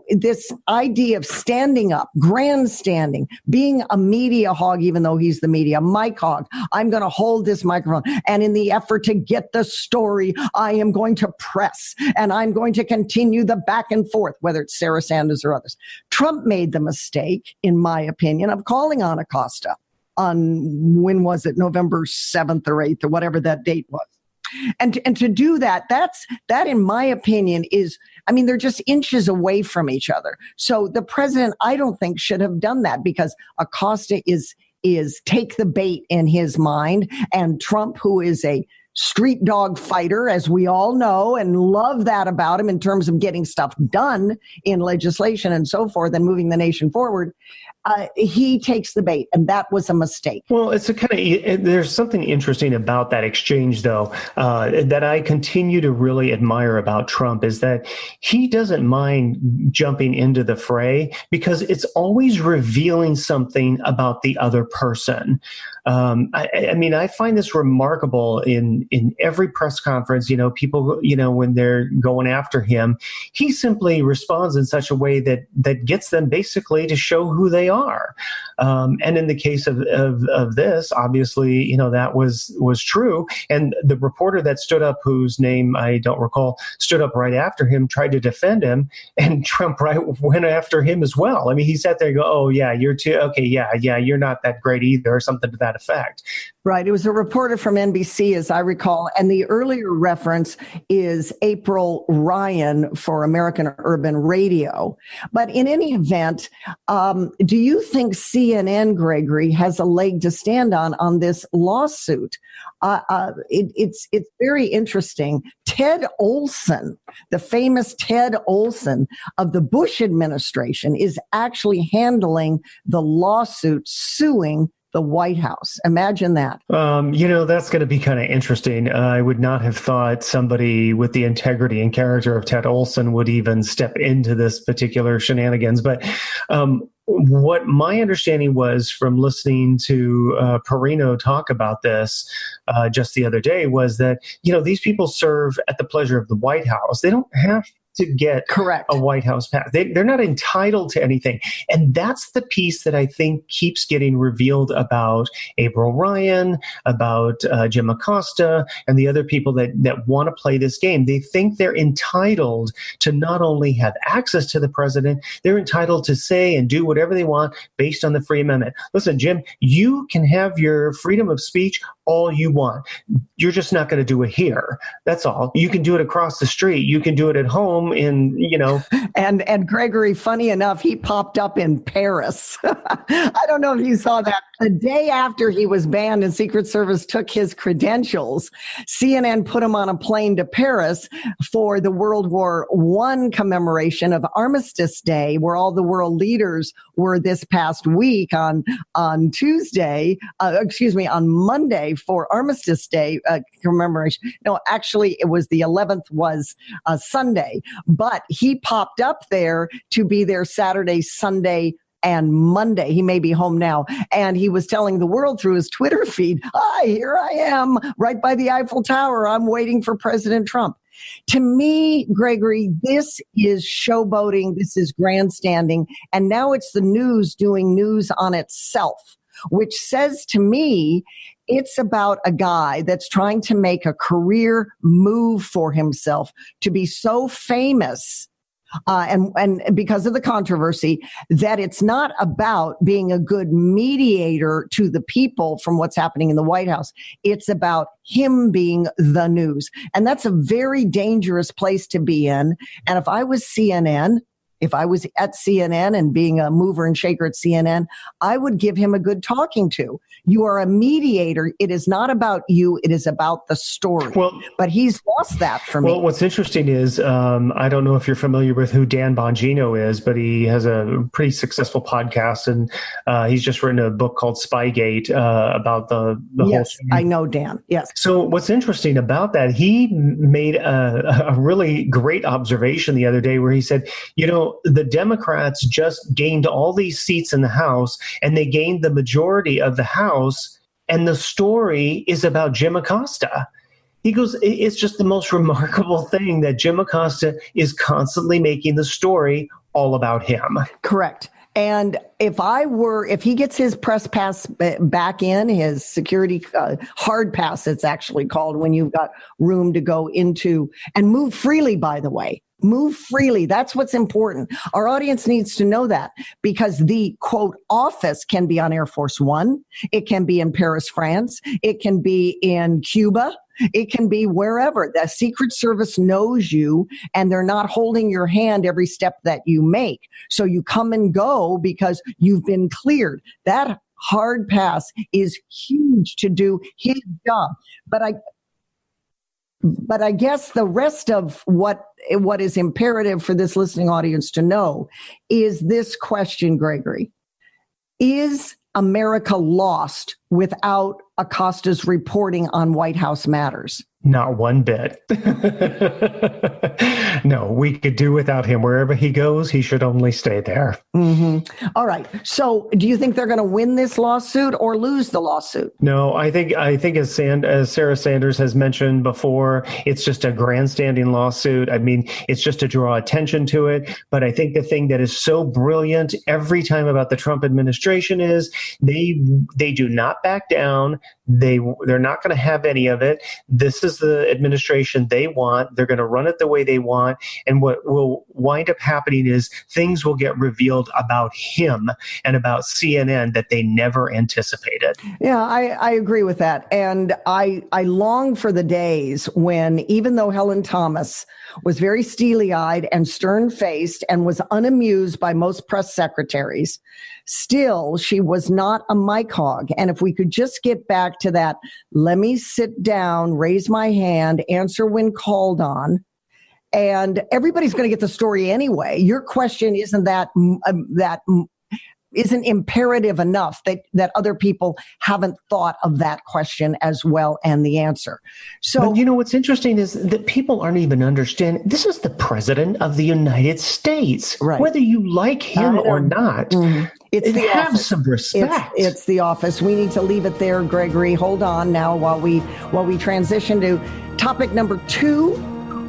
this idea of standing up, grandstanding, being a media hog, even though he's the media mic hog, I'm going to hold this microphone. And in the effort to get the story, I am going to press and I'm going to continue the back and forth, whether it's Sarah Sanders or others. Trump made the mistake, in my opinion, of calling on Acosta on, when was it, November 7th or 8th or whatever that date was. And to do that, that in my opinion is, I mean, they're just inches away from each other. So the president, I don't think, should have done that, because Acosta is take the bait in his mind, and Trump, who is a street dog fighter, as we all know, and love that about him in terms of getting stuff done in legislation and so forth and moving the nation forward, he takes the bait, and that was a mistake. Well, it's a kind of, there's something interesting about that exchange, though, that I continue to really admire about Trump, is that he doesn't mind jumping into the fray because it's always revealing something about the other person. I mean, I find this remarkable in every press conference, people, when they're going after him, he simply responds in such a way that gets them basically to show who they are. And in the case of this, obviously, that was true. And the reporter that stood up, whose name I don't recall, stood up right after him, tried to defend him, and Trump went after him as well. I mean, he sat there and go, "Oh yeah, you're too okay, yeah, you're not that great either," or something to that effect. Right. It was a reporter from NBC, as I recall. And the earlier reference is April Ryan for American Urban Radio. But in any event, do you think CNN, Gregory, has a leg to stand on this lawsuit? It's very interesting. Ted Olson, the famous Ted Olson of the Bush administration, is actually handling the lawsuit suing the White House. Imagine that. That's going to be kind of interesting. I would not have thought somebody with the integrity and character of Ted Olson would even step into this particular shenanigans. But what my understanding was from listening to Perino talk about this just the other day was that, these people serve at the pleasure of the White House. They don't have to get a White House pass. They're not entitled to anything. And that's the piece that I think keeps getting revealed about April Ryan, about Jim Acosta, and the other people that want to play this game. They think they're entitled to not only have access to the president, they're entitled to say and do whatever they want based on the Free Amendment. Listen, Jim, you can have your freedom of speech all you want. You're just not going to do it here. That's all. You can do it across the street. You can do it at home. And Gregory, funny enough, he popped up in Paris. I don't know if you saw that. The day after he was banned and Secret Service took his credentials, CNN put him on a plane to Paris for the World War I commemoration of Armistice Day, where all the world leaders were this past week on Monday for Armistice Day commemoration. No, actually, it was the 11th was Sunday, but he popped up there to be there Saturday, Sunday, and Monday. He may be home now. And he was telling the world through his Twitter feed, "Hi, here I am right by the Eiffel Tower. I'm waiting for President Trump." To me, Gregory, this is showboating. This is grandstanding. And now it's the news doing news on itself, which says to me, it's about a guy that's trying to make a career move for himself to be so famous and because of the controversy, that it's not about being a good mediator to the people from what's happening in the White House. It's about him being the news. And that's a very dangerous place to be in. And if I was CNN, if I was at CNN and being a mover and shaker at CNN, I would give him a good talking to. You are a mediator. It is not about you. It is about the story. Well, but he's lost that for me. Well, what's interesting is, I don't know if you're familiar with who Dan Bongino is, but he has a pretty successful podcast, and he's just written a book called Spygate about the whole. Yes, I know Dan. Yes. So what's interesting about that, he made a really great observation the other day where he said, the Democrats just gained all these seats in the House, and they gained the majority of the House, and the story is about Jim Acosta. He goes, it's just the most remarkable thing that Jim Acosta is constantly making the story all about him. Correct. And if he gets his press pass back in, his security hard pass, it's actually called, when you've got room to go into and move freely, by the way. Move freely. That's what's important. Our audience needs to know that, because the quote office can be on Air Force One. It can be in Paris, France. It can be in Cuba. It can be wherever. The Secret Service knows you, and they're not holding your hand every step that you make. So you come and go because you've been cleared. That hard pass is huge to do his job. But I guess the rest of what is imperative for this listening audience to know is this question, Gregory. Is America lost without Acosta's reporting on White House matters? Not one bit. No, we could do without him. Wherever he goes, he should only stay there. Mm-hmm. All right. So do you think they're going to win this lawsuit or lose the lawsuit? No, I think as Sarah Sanders has mentioned before, it's just a grandstanding lawsuit. I mean, it's just to draw attention to it. But I think the thing that is so brilliant every time about the Trump administration is they do not back down. They're not going to have any of it. This is the administration they want. They're going to run it the way they want. And what will wind up happening is things will get revealed about him and about CNN that they never anticipated. Yeah, I agree with that. And I long for the days when, even though Helen Thomas was very steely-eyed and stern-faced and was unamused by most press secretaries, still, she was not a mic hog. And if we could just get back to that, let me sit down, raise my hand, answer when called on, and everybody's going to get the story anyway. Your question isn't isn't imperative enough that other people haven't thought of that question as well and the answer. So, but what's interesting is that people aren't even understanding. This is the president of the United States, right? Whether you like him or not. Mm-hmm. Have some respect. It's the office. We need to leave it there, Gregory. Hold on now while we transition to topic number 2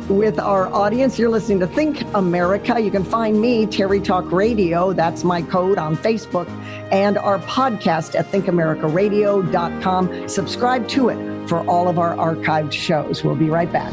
with our audience. You're listening to Think America. You can find me, Terry Talk Radio. That's my code on Facebook, and our podcast at thinkamericaradio.com. Subscribe to it for all of our archived shows. We'll be right back.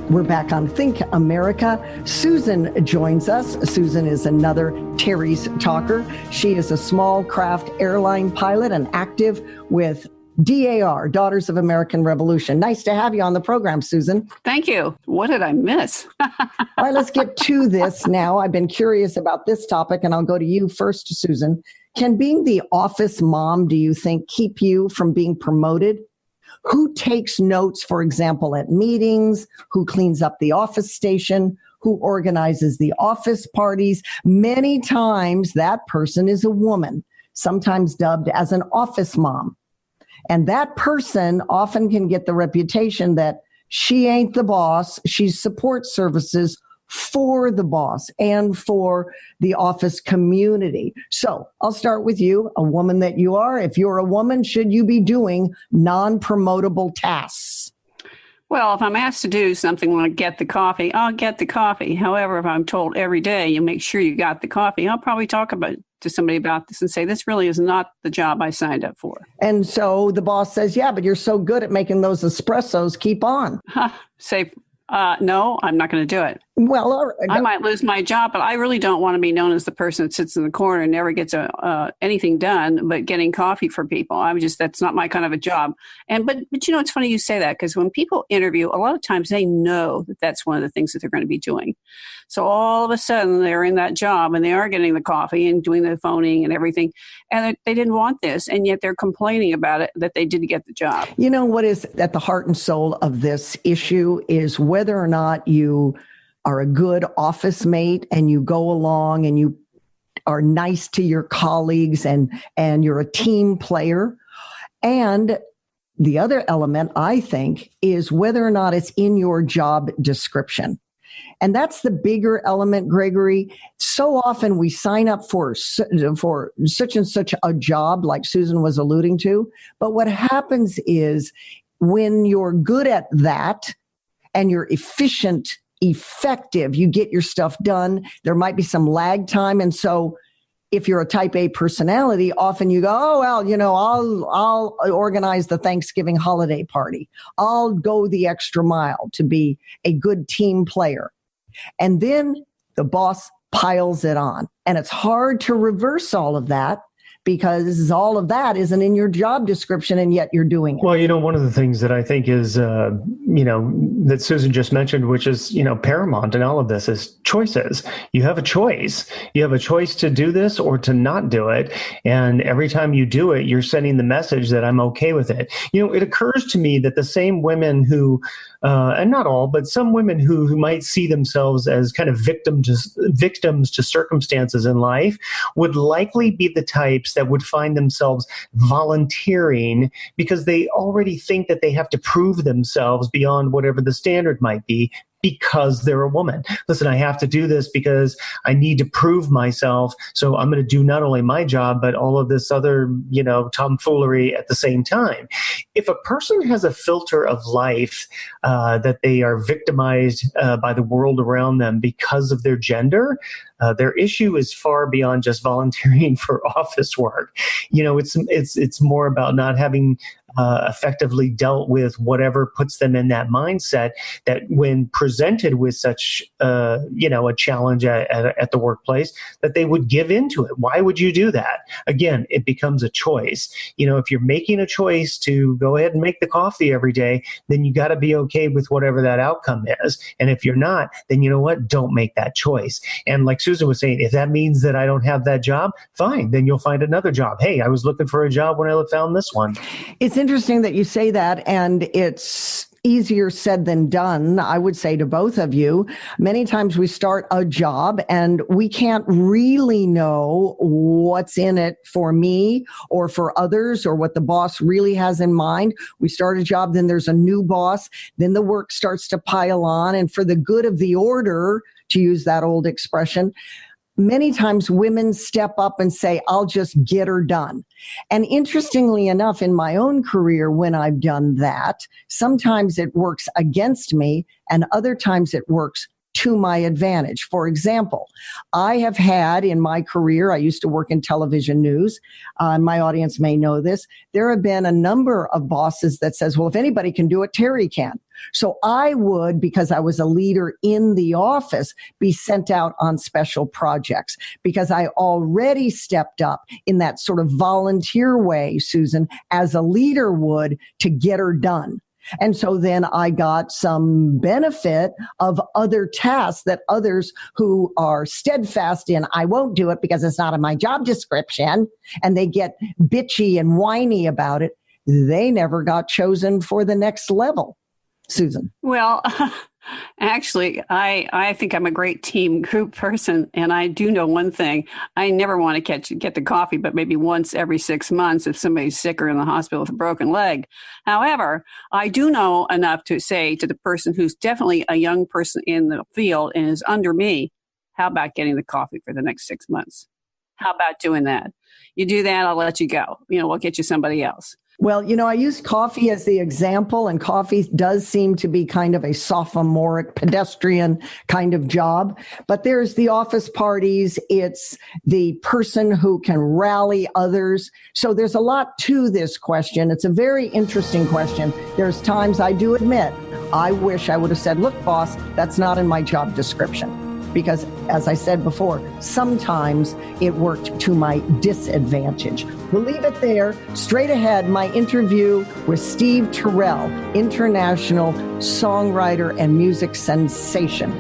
We're back on Think America. Susan joins us. Susan is another Terry's Talker. She is a small craft airline pilot and active with DAR, Daughters of American Revolution. Nice to have you on the program, Susan. Thank you. What did I miss? All right, let's get to this now. I've been curious about this topic, and I'll go to you first, Susan. Can being the office mom, do you think, keep you from being promoted? Who takes notes, for example, at meetings? Who cleans up the office station? Who organizes the office parties? Many times that person is a woman, sometimes dubbed as an office mom. And that person often can get the reputation that she ain't the boss. She's support services for the boss and for the office community. So I'll start with you, a woman that you are. If you're a woman, should you be doing non-promotable tasks? Well, if I'm asked to do something like get the coffee, I'll get the coffee. However, if I'm told every day you make sure you got the coffee, I'll probably talk to somebody about this and say, this really is not the job I signed up for. And so the boss says, yeah, but you're so good at making those espressos, keep on. Say, no, I'm not going to do it. Well, I might lose my job, but I really don't want to be known as the person that sits in the corner and never gets anything done but getting coffee for people. That's not my kind of a job. But it's funny you say that, because when people interview, a lot of times they know that that's one of the things that they're going to be doing. So all of a sudden they're in that job and they are getting the coffee and doing the phoning and everything. And they didn't want this. And yet they're complaining about it, that they didn't get the job. You know what is at the heart and soul of this issue is whether or not you are a good office mate and you go along and you are nice to your colleagues and you're a team player. And the other element, I think, is whether or not it's in your job description. And that's the bigger element, Gregory. So often we sign up for such and such a job, like Susan was alluding to. But what happens is when you're good at that and you're efficient, effective, you get your stuff done. There might be some lag time. And so if you're a type A personality, often you go, oh, well, I'll organize the Thanksgiving holiday party. I'll go the extra mile to be a good team player. And then the boss piles it on. And it's hard to reverse all of that because all of that isn't in your job description, and yet you're doing it. Well, one of the things that I think is, that Susan just mentioned, which is, paramount in all of this is choices. You have a choice. You have a choice to do this or to not do it. And every time you do it, you're sending the message that I'm okay with it. It occurs to me that the same women who, and not all, but some women who might see themselves as kind of victims to circumstances in life would likely be the types that would find themselves volunteering because they already think that they have to prove themselves beyond whatever the standard might be because they're a woman. Listen, I have to do this because I need to prove myself. So I'm going to do not only my job, but all of this other, tomfoolery at the same time. If a person has a filter of life that they are victimized by the world around them because of their gender, their issue is far beyond just volunteering for office work. It's more about not having effectively dealt with whatever puts them in that mindset that when presented with such, a challenge at the workplace, that they would give into it. Why would you do that? Again, it becomes a choice. If you're making a choice to go ahead and make the coffee every day, then you got to be okay with whatever that outcome is. And if you're not, then you know what? Don't make that choice. And like Susan was saying, if that means that I don't have that job, fine, then you'll find another job. Hey, I was looking for a job when I found this one. It's interesting that you say that, and it's easier said than done, I would say to both of you. Many times we start a job and we can't really know what's in it for me or for others or what the boss really has in mind. We start a job, then there's a new boss, then the work starts to pile on. And for the good of the order, to use that old expression, many times women step up and say, I'll just get her done. And interestingly enough, in my own career, when I've done that, sometimes it works against me and other times it works to my advantage. For example, I have had in my career, I used to work in television news. My audience may know this. There have been a number of bosses that says, well, if anybody can do it, Terry can. So I would, because I was a leader in the office, be sent out on special projects because I already stepped up in that sort of volunteer way, Susan, as a leader would to get her done. And so then I got some benefit of other tasks that others who are steadfast in, I won't do it because it's not in my job description, and they get bitchy and whiny about it, they never got chosen for the next level. Susan. Well, actually, I think I'm a great team group person. And I do know one thing. I never want to get the coffee, but maybe once every 6 months if somebody's sick or in the hospital with a broken leg. However, I do know enough to say to the person who's definitely a young person in the field and is under me, how about getting the coffee for the next 6 months? How about doing that? You do that, I'll let you go. We'll get you somebody else. Well, I used coffee as the example, and coffee does seem to be kind of a sophomoric, pedestrian kind of job. But there's the office parties. It's the person who can rally others. So there's a lot to this question. It's a very interesting question. There's times I do admit, I wish I would have said, look, boss, that's not in my job description. Because, as I said before, sometimes it worked to my disadvantage. We'll leave it there. Straight ahead, my interview with Steve Tyrell, international songwriter and music sensation.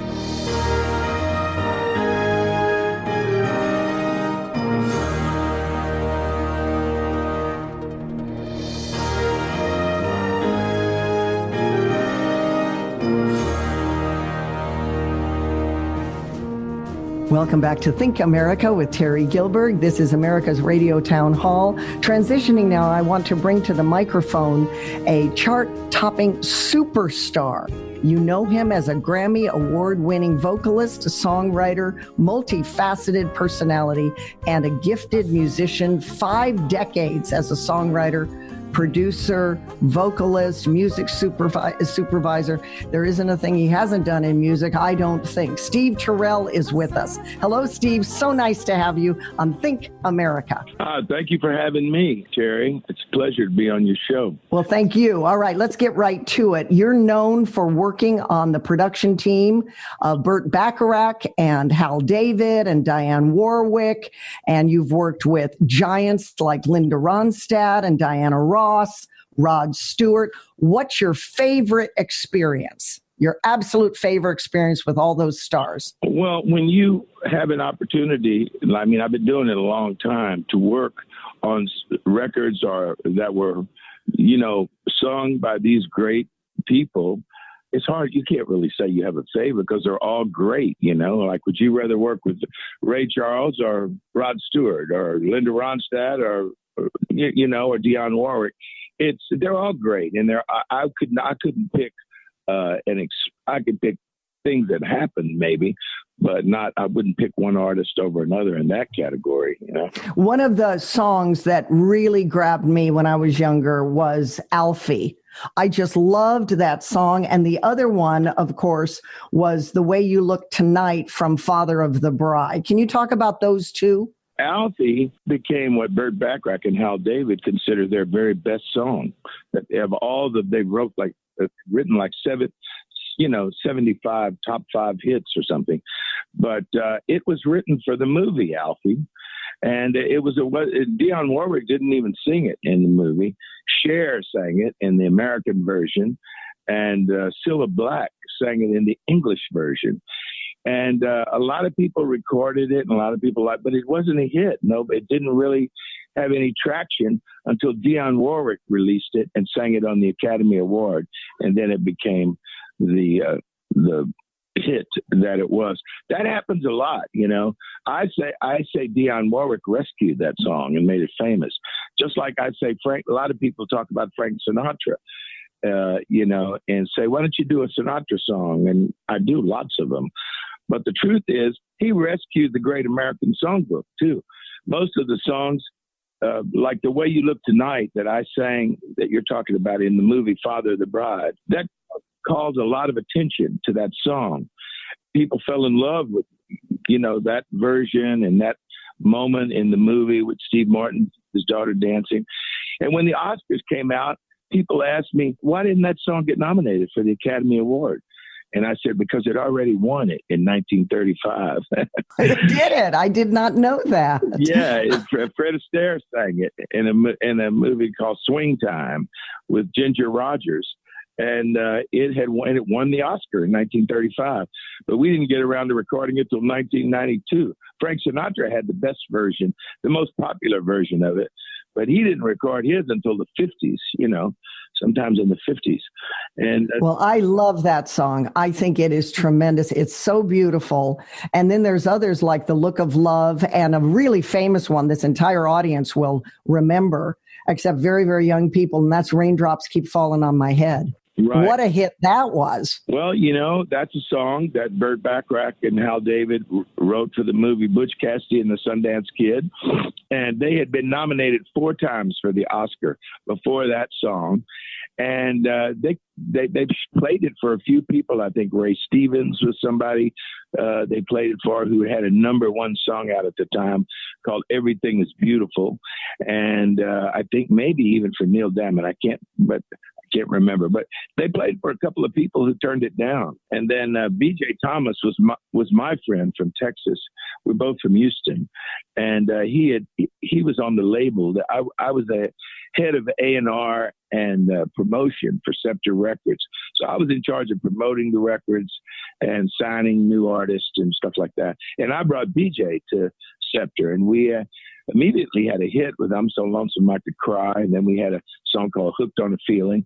Welcome back to Think America with Terry Gilberg. This is America's Radio Town Hall. Transitioning now, I want to bring to the microphone a chart-topping superstar. You know him as a Grammy award-winning vocalist, a songwriter, multifaceted personality, and a gifted musician, 5 decades as a songwriter, producer, vocalist, music supervisor. There isn't a thing he hasn't done in music, I don't think. Steve Tyrell is with us. Hello, Steve. So nice to have you on Think America. Thank you for having me, Terry. It's a pleasure to be on your show. Well, thank you. All right, let's get right to it. You're known for working on the production team of Burt Bacharach and Hal David and Dionne Warwick, and you've worked with giants like Linda Ronstadt and Diana Ross, Rod Stewart. What's your favorite experience? Your absolute favorite experience with all those stars? Well, when you have an opportunity, I mean, I've been doing it a long time, to work on records that were, sung by these great people, it's hard. You can't really say you have a favorite because they're all great, Like, would you rather work with Ray Charles or Rod Stewart or Linda Ronstadt or Dionne Warwick? They're all great, and I couldn't pick I could pick things that happened maybe, but I wouldn't pick one artist over another in that category. One of the songs that really grabbed me when I was younger was Alfie. I just loved that song. And the other one, of course, was The Way You Look Tonight from Father of the Bride. Can you talk about those two? Alfie became what Burt Bacharach and Hal David consider their very best song. That they wrote written 75 top 5 hits or something. But it was written for the movie Alfie. And Dionne Warwick didn't even sing it in the movie. Cher sang it in the American version, and Cilla Black sang it in the English version. And a lot of people recorded it, and a lot of people but it wasn't a hit. No, it didn't really have any traction until Dionne Warwick released it and sang it on the Academy Award, and then it became the hit that it was. That happens a lot, I say Dionne Warwick rescued that song and made it famous. Just like I say a lot of people talk about Frank Sinatra, and say, why don't you do a Sinatra song? And I do lots of them. But the truth is, he rescued the Great American Songbook too. Most of the songs, like The Way You Look Tonight that I sang, that you're talking about in the movie Father of the Bride, that calls a lot of attention to that song. People fell in love with, that version and that moment in the movie with Steve Martin, his daughter dancing. And when the Oscars came out, people asked me, why didn't that song get nominated for the Academy Award? And I said, because it already won it in 1935. It did it. I did not know that. Yeah, Fred Astaire sang it in a movie called Swing Time with Ginger Rogers. And it won the Oscar in 1935. But we didn't get around to recording it till 1992. Frank Sinatra had the best version, the most popular version of it. But he didn't record his until the 50s, sometimes in the 50s. And well, I love that song. I think it is tremendous. It's so beautiful. And then there's others like The Look of Love, and a really famous one this entire audience will remember, except very, very young people. And that's Raindrops Keep Falling on My Head. Right. What a hit that was. Well, that's a song that Burt Bacharach and Hal David wrote for the movie Butch Cassidy and the Sundance Kid. And they had been nominated 4 times for the Oscar before that song. And they played it for a few people. I think Ray Stevens was somebody they played it for, who had a #1 song out at the time called Everything is Beautiful. And I think maybe even for Neil Diamond. I can't remember, but they played for a couple of people who turned it down. And then B.J. Thomas was my friend from Texas. We're both from Houston, and he was on the label. I was the head of A&R and promotion for Scepter Records, so I was in charge of promoting the records and signing new artists and stuff like that. And I brought B.J. to Scepter, and we immediately had a hit with I'm So Lonesome I Could Cry. And then we had a song called Hooked on a Feeling.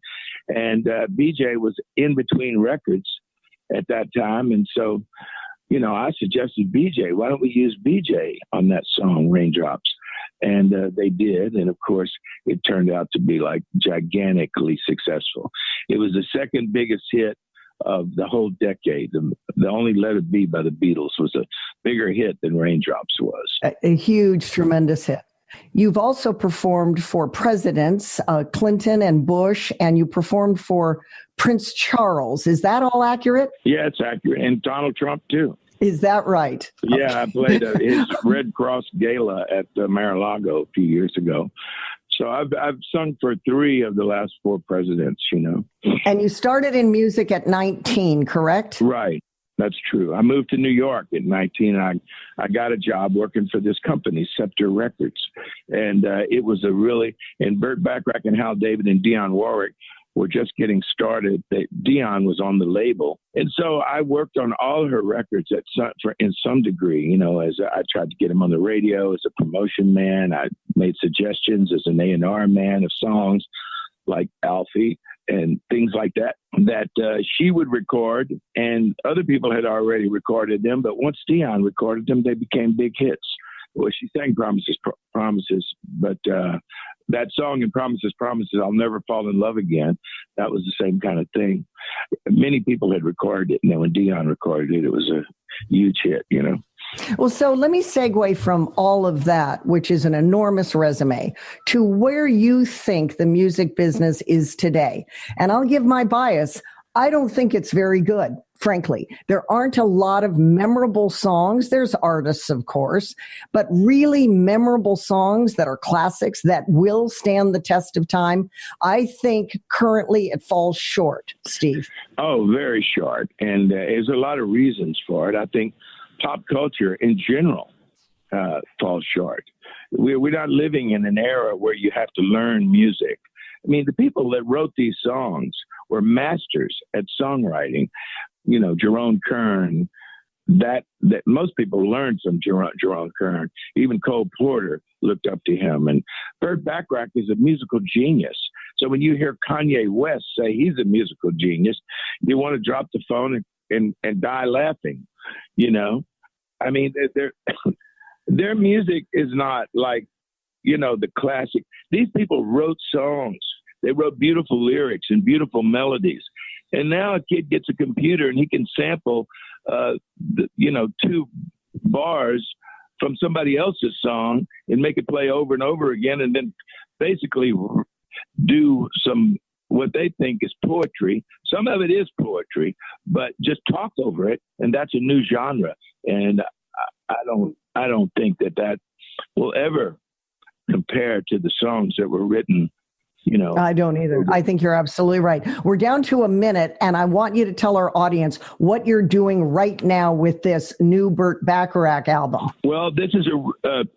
And BJ was in between records at that time. And so, I suggested BJ, why don't we use BJ on that song, Raindrops? And they did. And of course, it turned out to be like gigantically successful. It was the second biggest hit of the whole decade. The only Let It Be by the Beatles was a bigger hit than Raindrops was. A huge, tremendous hit. You've also performed for presidents, Clinton and Bush, and you performed for Prince Charles. Is that all accurate? Yeah, it's accurate. And Donald Trump, too. Is that right? Yeah, I played his Red Cross Gala at Mar-a-Lago a few years ago. So I've sung for 3 of the last 4 presidents, you know. And you started in music at 19, correct? Right. That's true. I moved to New York at 19. I got a job working for this company, Scepter Records. And it was and Burt Bacharach and Hal David and Dionne Warwick were just getting started. Dionne was on the label. And so I worked on all her records in some degree, you know, as I tried to get them on the radio as a promotion man. I made suggestions as an A&R man of songs like Alfie and things like that she would record, and other people had already recorded them. But once Dionne recorded them, they became big hits. Well, she sang Promises, but that song in Promises, I'll Never Fall in Love Again, that was the same kind of thing. Many people had recorded it, and then when Dionne recorded it, it was a huge hit, you know. Well, so let me segue from all of that, which is an enormous resume, to where you think the music business is today. And I'll give my bias. I don't think it's very good, frankly. There aren't a lot of memorable songs. There's artists, of course, but really memorable songs that are classics that will stand the test of time. I think currently it falls short, Steve. Oh, very short. And there's a lot of reasons for it. I think pop culture in general falls short. We're not living in an era where you have to learn music. I mean, the people that wrote these songs were masters at songwriting. You know, Jerome Kern, that most people learned from Jerome Kern. Even Cole Porter looked up to him. And Burt Bacharach is a musical genius. So when you hear Kanye West say he's a musical genius, you want to drop the phone and die laughing, you know? I mean, their music is not like, you know, the classic. These people wrote songs. They wrote beautiful lyrics and beautiful melodies. And now a kid gets a computer and he can sample, 2 bars from somebody else's song and make it play over and over again, and then basically do some what they think is poetry. Some of it is poetry, but just talk over it, and that's a new genre. And I don't think that will ever compare to the songs that were written. You know, I don't either. I think you're absolutely right. We're down to a minute, and I want you to tell our audience what you're doing right now with this new Burt Bacharach album. Well, this is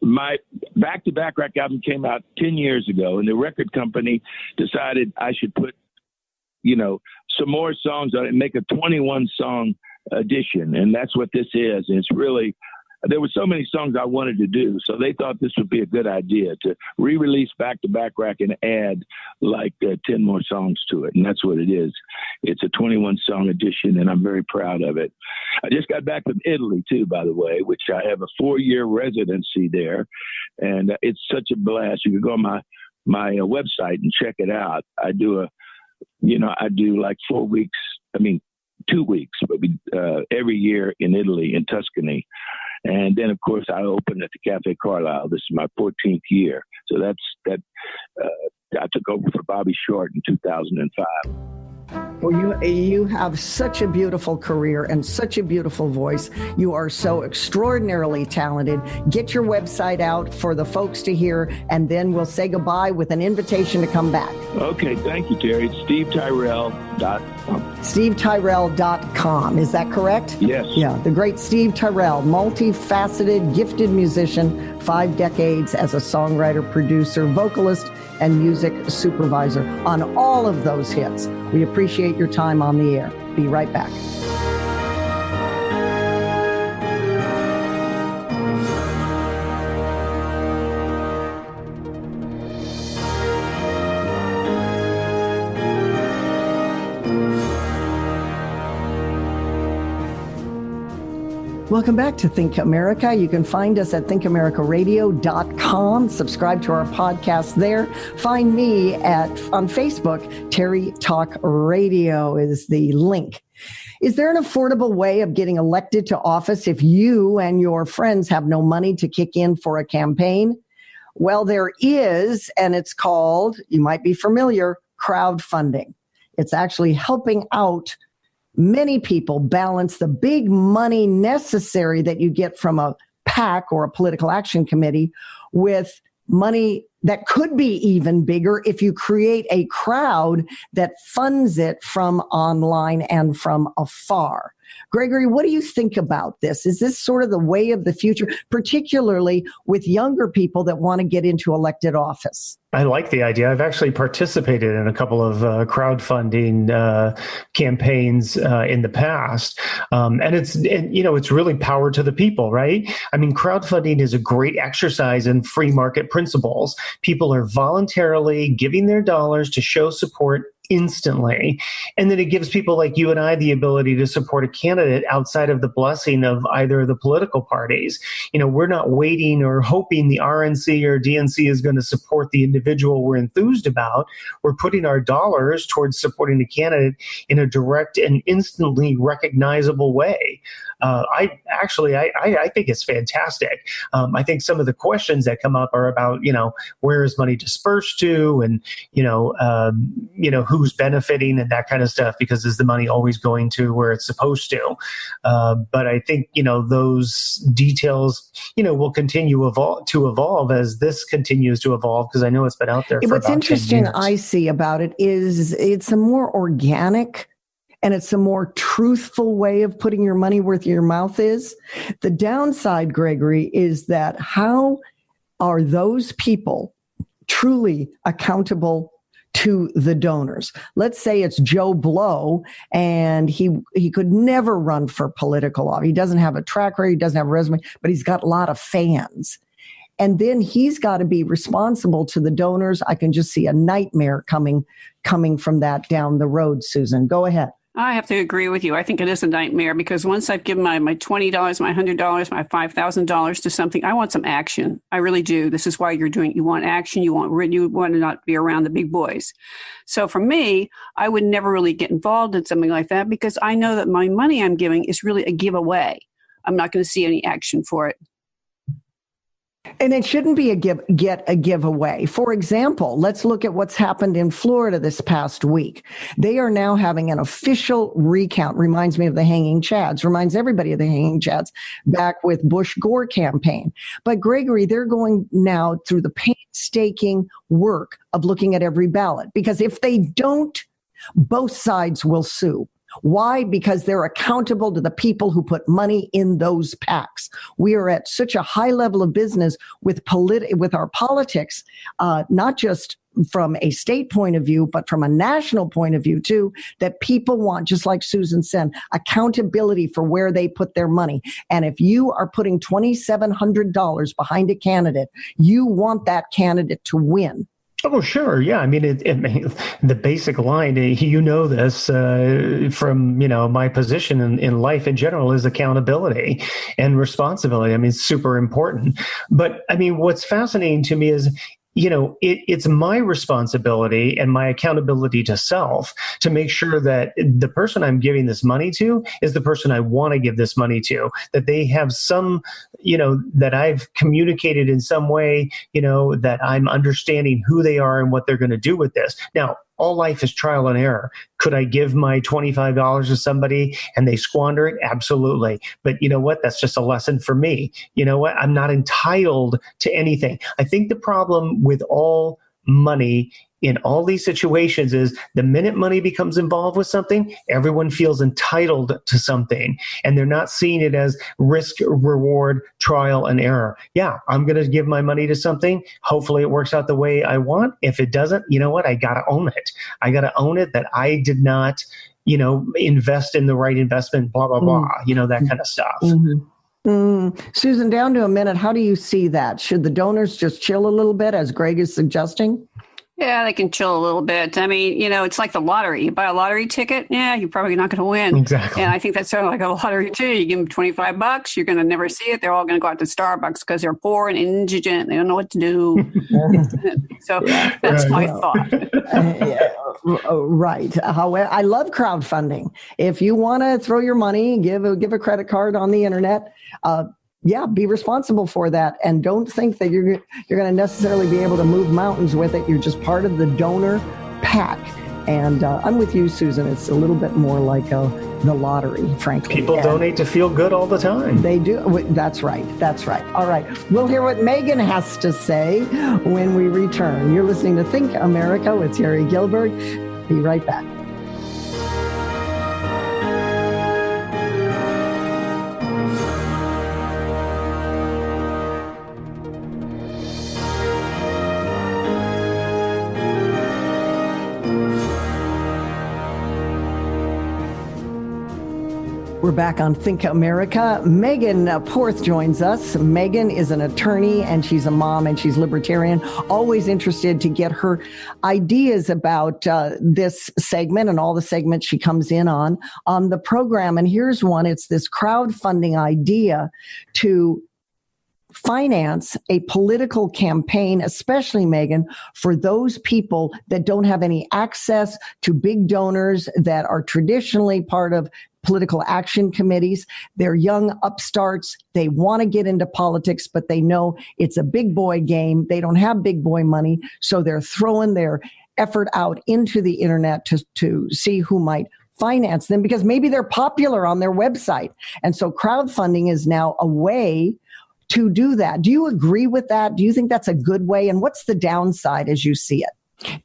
my Back to Bacharach album came out 10 years ago, and the record company decided I should put, you know, some more songs on it and make a 21-song edition, and that's what this is. And it's really, there were so many songs I wanted to do, so they thought this would be a good idea to re-release Back to Bacharach and add like 10 more songs to it, and that's what it is. It's a 21-song edition, and I'm very proud of it. I just got back from Italy, too, by the way, which I have a 4-year residency there, and it's such a blast. You can go on my website and check it out. I do like 4 weeks, 2 weeks, but every year in Italy, in Tuscany. And then, of course, I opened at the Cafe Carlisle. This is my 14th year. So I took over for Bobby Short in 2005. Well, you have such a beautiful career and such a beautiful voice. You are so extraordinarily talented. Get your website out for the folks to hear, and then we'll say goodbye with an invitation to come back. Okay, thank you, Terry. It's SteveTyrell.com. SteveTyrell.com. Is that correct? Yes. Yeah, the great Steve Tyrell, multifaceted, gifted musician, 5 decades as a songwriter, producer, vocalist, and music supervisor on all of those hits. We appreciate your time on the air. Be right back. Welcome back to Think America. You can find us at thinkamericaradio.com. Subscribe to our podcast there. Find me on Facebook. Terry Talk Radio is the link. Is there an affordable way of getting elected to office if you and your friends have no money to kick in for a campaign? Well, there is, and it's called, you might be familiar, crowdfunding. It's actually helping out many people balance the big money necessary that you get from a PAC or a political action committee with money that could be even bigger if you create a crowd that funds it from online and from afar. Gregory, what do you think about this? Is this sort of the way of the future, particularly with younger people that want to get into elected office? I like the idea. I've actually participated in a couple of crowdfunding campaigns in the past, and it's really power to the people, right? I mean, crowdfunding is a great exercise in free market principles. People are voluntarily giving their dollars to show support instantly. And then it gives people like you and I the ability to support a candidate outside of the blessing of either of the political parties. We're not waiting or hoping the RNC or DNC is going to support the individual we're enthused about. We're putting our dollars towards supporting the candidate in a direct and instantly recognizable way. I think it's fantastic. I think some of the questions that come up are about, where is money dispersed to, and who's benefiting and that kind of stuff, because is the money always going to where it's supposed to? But I think, those details, will continue to evolve as this continues to evolve, because I know it's been out there for What's about interesting 10 years. I see about it is it's a more organic and it's a more truthful way of putting your money where your mouth is. The downside, Gregory, is that how are those people truly accountable to the donors? Let's say it's Joe Blow and he could never run for political office. He doesn't have a track record, he doesn't have a resume, but he's got a lot of fans. And then he's got to be responsible to the donors. I can just see a nightmare coming from that down the road. Susan, go ahead. I have to agree with you. I think it is a nightmare, because once I've given my $20, my $100, my $5,000 to something, I want some action. I really do. This is why you're doing it. You want action. You want to not be around the big boys. So for me, I would never really get involved in something like that, because I know that my money I'm giving is really a giveaway. I'm not going to see any action for it. And it shouldn't be a giveaway. For example, let's look at what's happened in Florida this past week. They are now having an official recount. Reminds me of the hanging chads. Reminds everybody of the hanging chads back with Bush-Gore campaign. But Gregory, they're going now through the painstaking work of looking at every ballot, because if they don't, both sides will sue. Why? Because they're accountable to the people who put money in those PACs. We are at such a high level of business with our politics, not just from a state point of view, but from a national point of view too, that people want, just like Susan said, accountability for where they put their money. And if you are putting $2,700 behind a candidate, you want that candidate to win. Oh, sure. Yeah. I mean, the basic line, this from, my position in life in general, is accountability and responsibility. I mean, it's super important. But I mean, what's fascinating to me is, it's my responsibility and my accountability to self to make sure that the person I'm giving this money to is the person I want to give this money to, that they have some, that I've communicated in some way, that I'm understanding who they are and what they're going to do with this. Now, all life is trial and error. Could I give my $25 to somebody and they squander it? Absolutely. But you know what? That's just a lesson for me. You know what? I'm not entitled to anything. I think the problem with all money in all these situations is the minute money becomes involved with something, everyone feels entitled to something, and they're not seeing it as risk, reward, trial, and error. Yeah, I'm going to give my money to something. Hopefully it works out the way I want. If it doesn't, you know what? I got to own it. I got to own it that I did not, invest in the right investment, blah, blah, blah, that kind of stuff. Mm-hmm. Susan, down to a minute, how do you see that? Should the donors just chill a little bit, as Greg is suggesting? Yeah, they can chill a little bit. I mean, it's like the lottery. You buy a lottery ticket, you're probably not going to win. Exactly. And I think that's sort of like a lottery too. You give them $25, you're going to never see it. They're all going to go out to Starbucks because they're poor and indigent. They don't know what to do. So that's my thought. Right. However, I love crowdfunding. If you want to throw your money, give a credit card on the internet. Yeah, be responsible for that, and don't think that you're going to necessarily be able to move mountains with it. You're just part of the donor pack. And I'm with you, Susan. It's a little bit more like the lottery, frankly. People donate to feel good all the time. They do. That's right. That's right. All right. We'll hear what Megan has to say when we return. You're listening to Think America with Terry Gilbert. Be right back. We're back on Think America. Megan Porth joins us. Megan is an attorney and she's a mom and she's libertarian, always interested to get her ideas about this segment and all the segments she comes in on the program. And here's one. It's this crowdfunding idea to finance a political campaign, especially, Megan, for those people that don't have any access to big donors that are traditionally part of political action committees. They're young upstarts. They want to get into politics, but they know it's a big boy game. They don't have big boy money, so they're throwing their effort out into the internet to see who might finance them because maybe they're popular on their website. And so crowdfunding is now a way to do that. Do you agree with that? Do you think that's a good way? And what's the downside as you see it?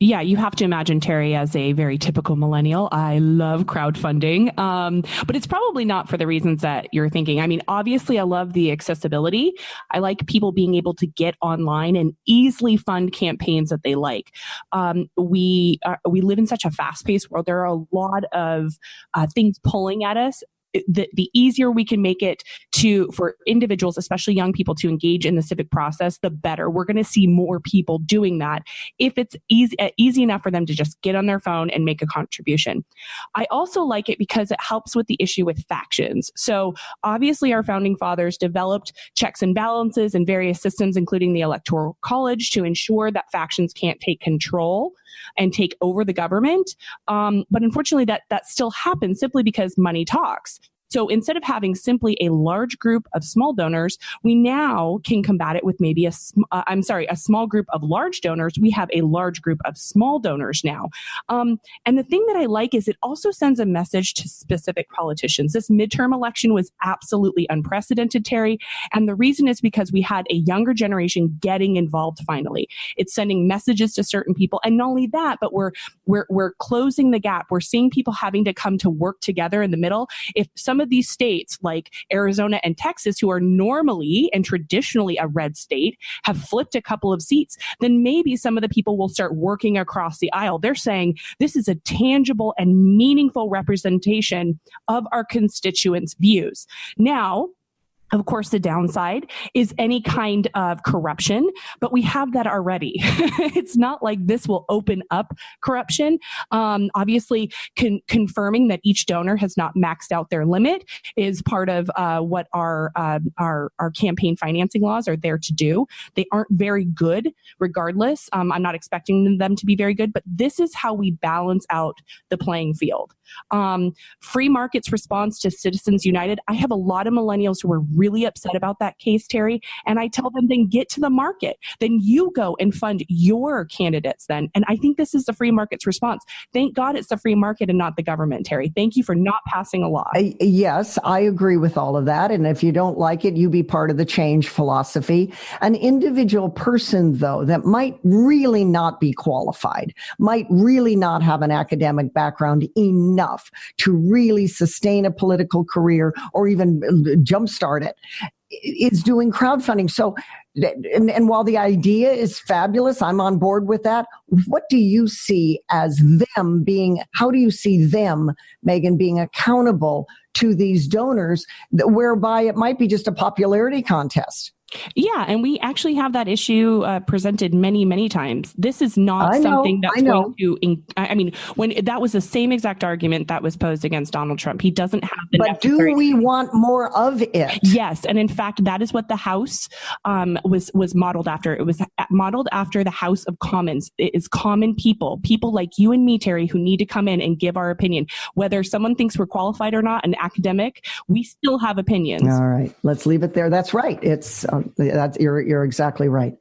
Yeah, you have to imagine, Terry, as a very typical millennial, I love crowdfunding, but it's probably not for the reasons that you're thinking. I mean, obviously, I love the accessibility. I like people being able to get online and easily fund campaigns that they like. We live in such a fast-paced world. There are a lot of things pulling at us. The easier we can make it for individuals, especially young people, to engage in the civic process, the better. We're going to see more people doing that if it's easy enough for them to just get on their phone and make a contribution. I also like it because it helps with the issue with factions. So obviously our founding fathers developed checks and balances and various systems, including the Electoral College, to ensure that factions can't take control and take over the government. But unfortunately, that still happens simply because money talks. So instead of having simply a large group of small donors, we now can combat it with maybe a small group of large donors. We have a large group of small donors now. And the thing that I like is it also sends a message to specific politicians. This midterm election was absolutely unprecedented, Terry. And the reason is because we had a younger generation getting involved finally. It's sending messages to certain people. And not only that, but we're closing the gap. We're seeing people having to come to work together in the middle. If some of these states like Arizona and Texas, who are normally and traditionally a red state, have flipped a couple of seats, then maybe some of the people will start working across the aisle. They're saying this is a tangible and meaningful representation of our constituents' views. Now, of course, the downside is any kind of corruption, but we have that already. It's not like this will open up corruption. Obviously, confirming that each donor has not maxed out their limit is part of what our campaign financing laws are there to do. They aren't very good, regardless. I'm not expecting them to be very good, but this is how we balance out the playing field. Free market's response to Citizens United. I have a lot of millennials who are really upset about that case, Terry, and I tell them, then get to the market. Then you go and fund your candidates then. And I think this is the free market's response. Thank God it's the free market and not the government, Terry. Thank you for not passing a law. Yes, I agree with all of that. And if you don't like it, you be part of the change philosophy. An individual person, though, that might really not be qualified, might really not have an academic background enough to really sustain a political career or even jumpstart it, is doing crowdfunding. So, and while the idea is fabulous, I'm on board with that. What do you see as them being, how do you see them, Megan, being accountable to these donors, whereby it might be just a popularity contest? Yeah, and we actually have that issue presented many, many times. This is not something that's going to. I mean, when that was the same exact argument that was posed against Donald Trump. He doesn't have the. But do we want more of it? Yes, and in fact, that is what the House was modeled after. It was modeled after the House of Commons. It is common people like you and me, Terry, who need to come in and give our opinion. Whether someone thinks we're qualified or not, an academic, we still have opinions. All right, let's leave it there. That's right. You're exactly right.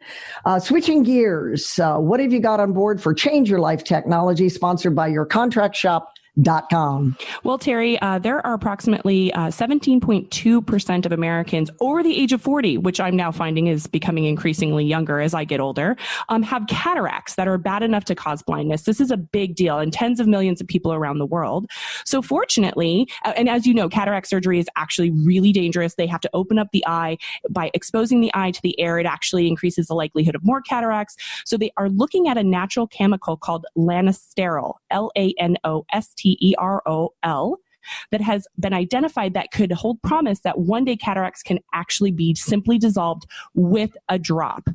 Switching gears, what have you got on board for Change Your Life Technology, sponsored by yourcontractshop.com? Well, Terry, there are approximately 17.2% of Americans over the age of 40, which I'm now finding is becoming increasingly younger as I get older, have cataracts that are bad enough to cause blindness. This is a big deal, and tens of millions of people around the world. So fortunately, and as you know, cataract surgery is actually really dangerous. They have to open up the eye. By exposing the eye to the air, it actually increases the likelihood of more cataracts. So they are looking at a natural chemical called Lanosterol, Lanosterol, that has been identified that could hold promise that one day cataracts can actually be simply dissolved with a drop.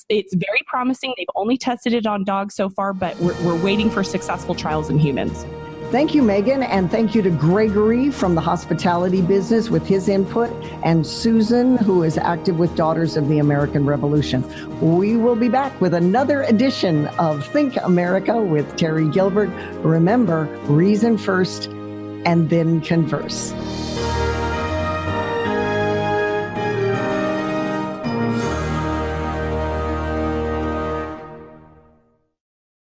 It's very promising. They've only tested it on dogs so far, but we're waiting for successful trials in humans. Thank you, Megan, and thank you to Gregory from the hospitality business with his input, and Susan, who is active with Daughters of the American Revolution. We will be back with another edition of Think America with Terry Gilbert. Remember, reason first and then converse.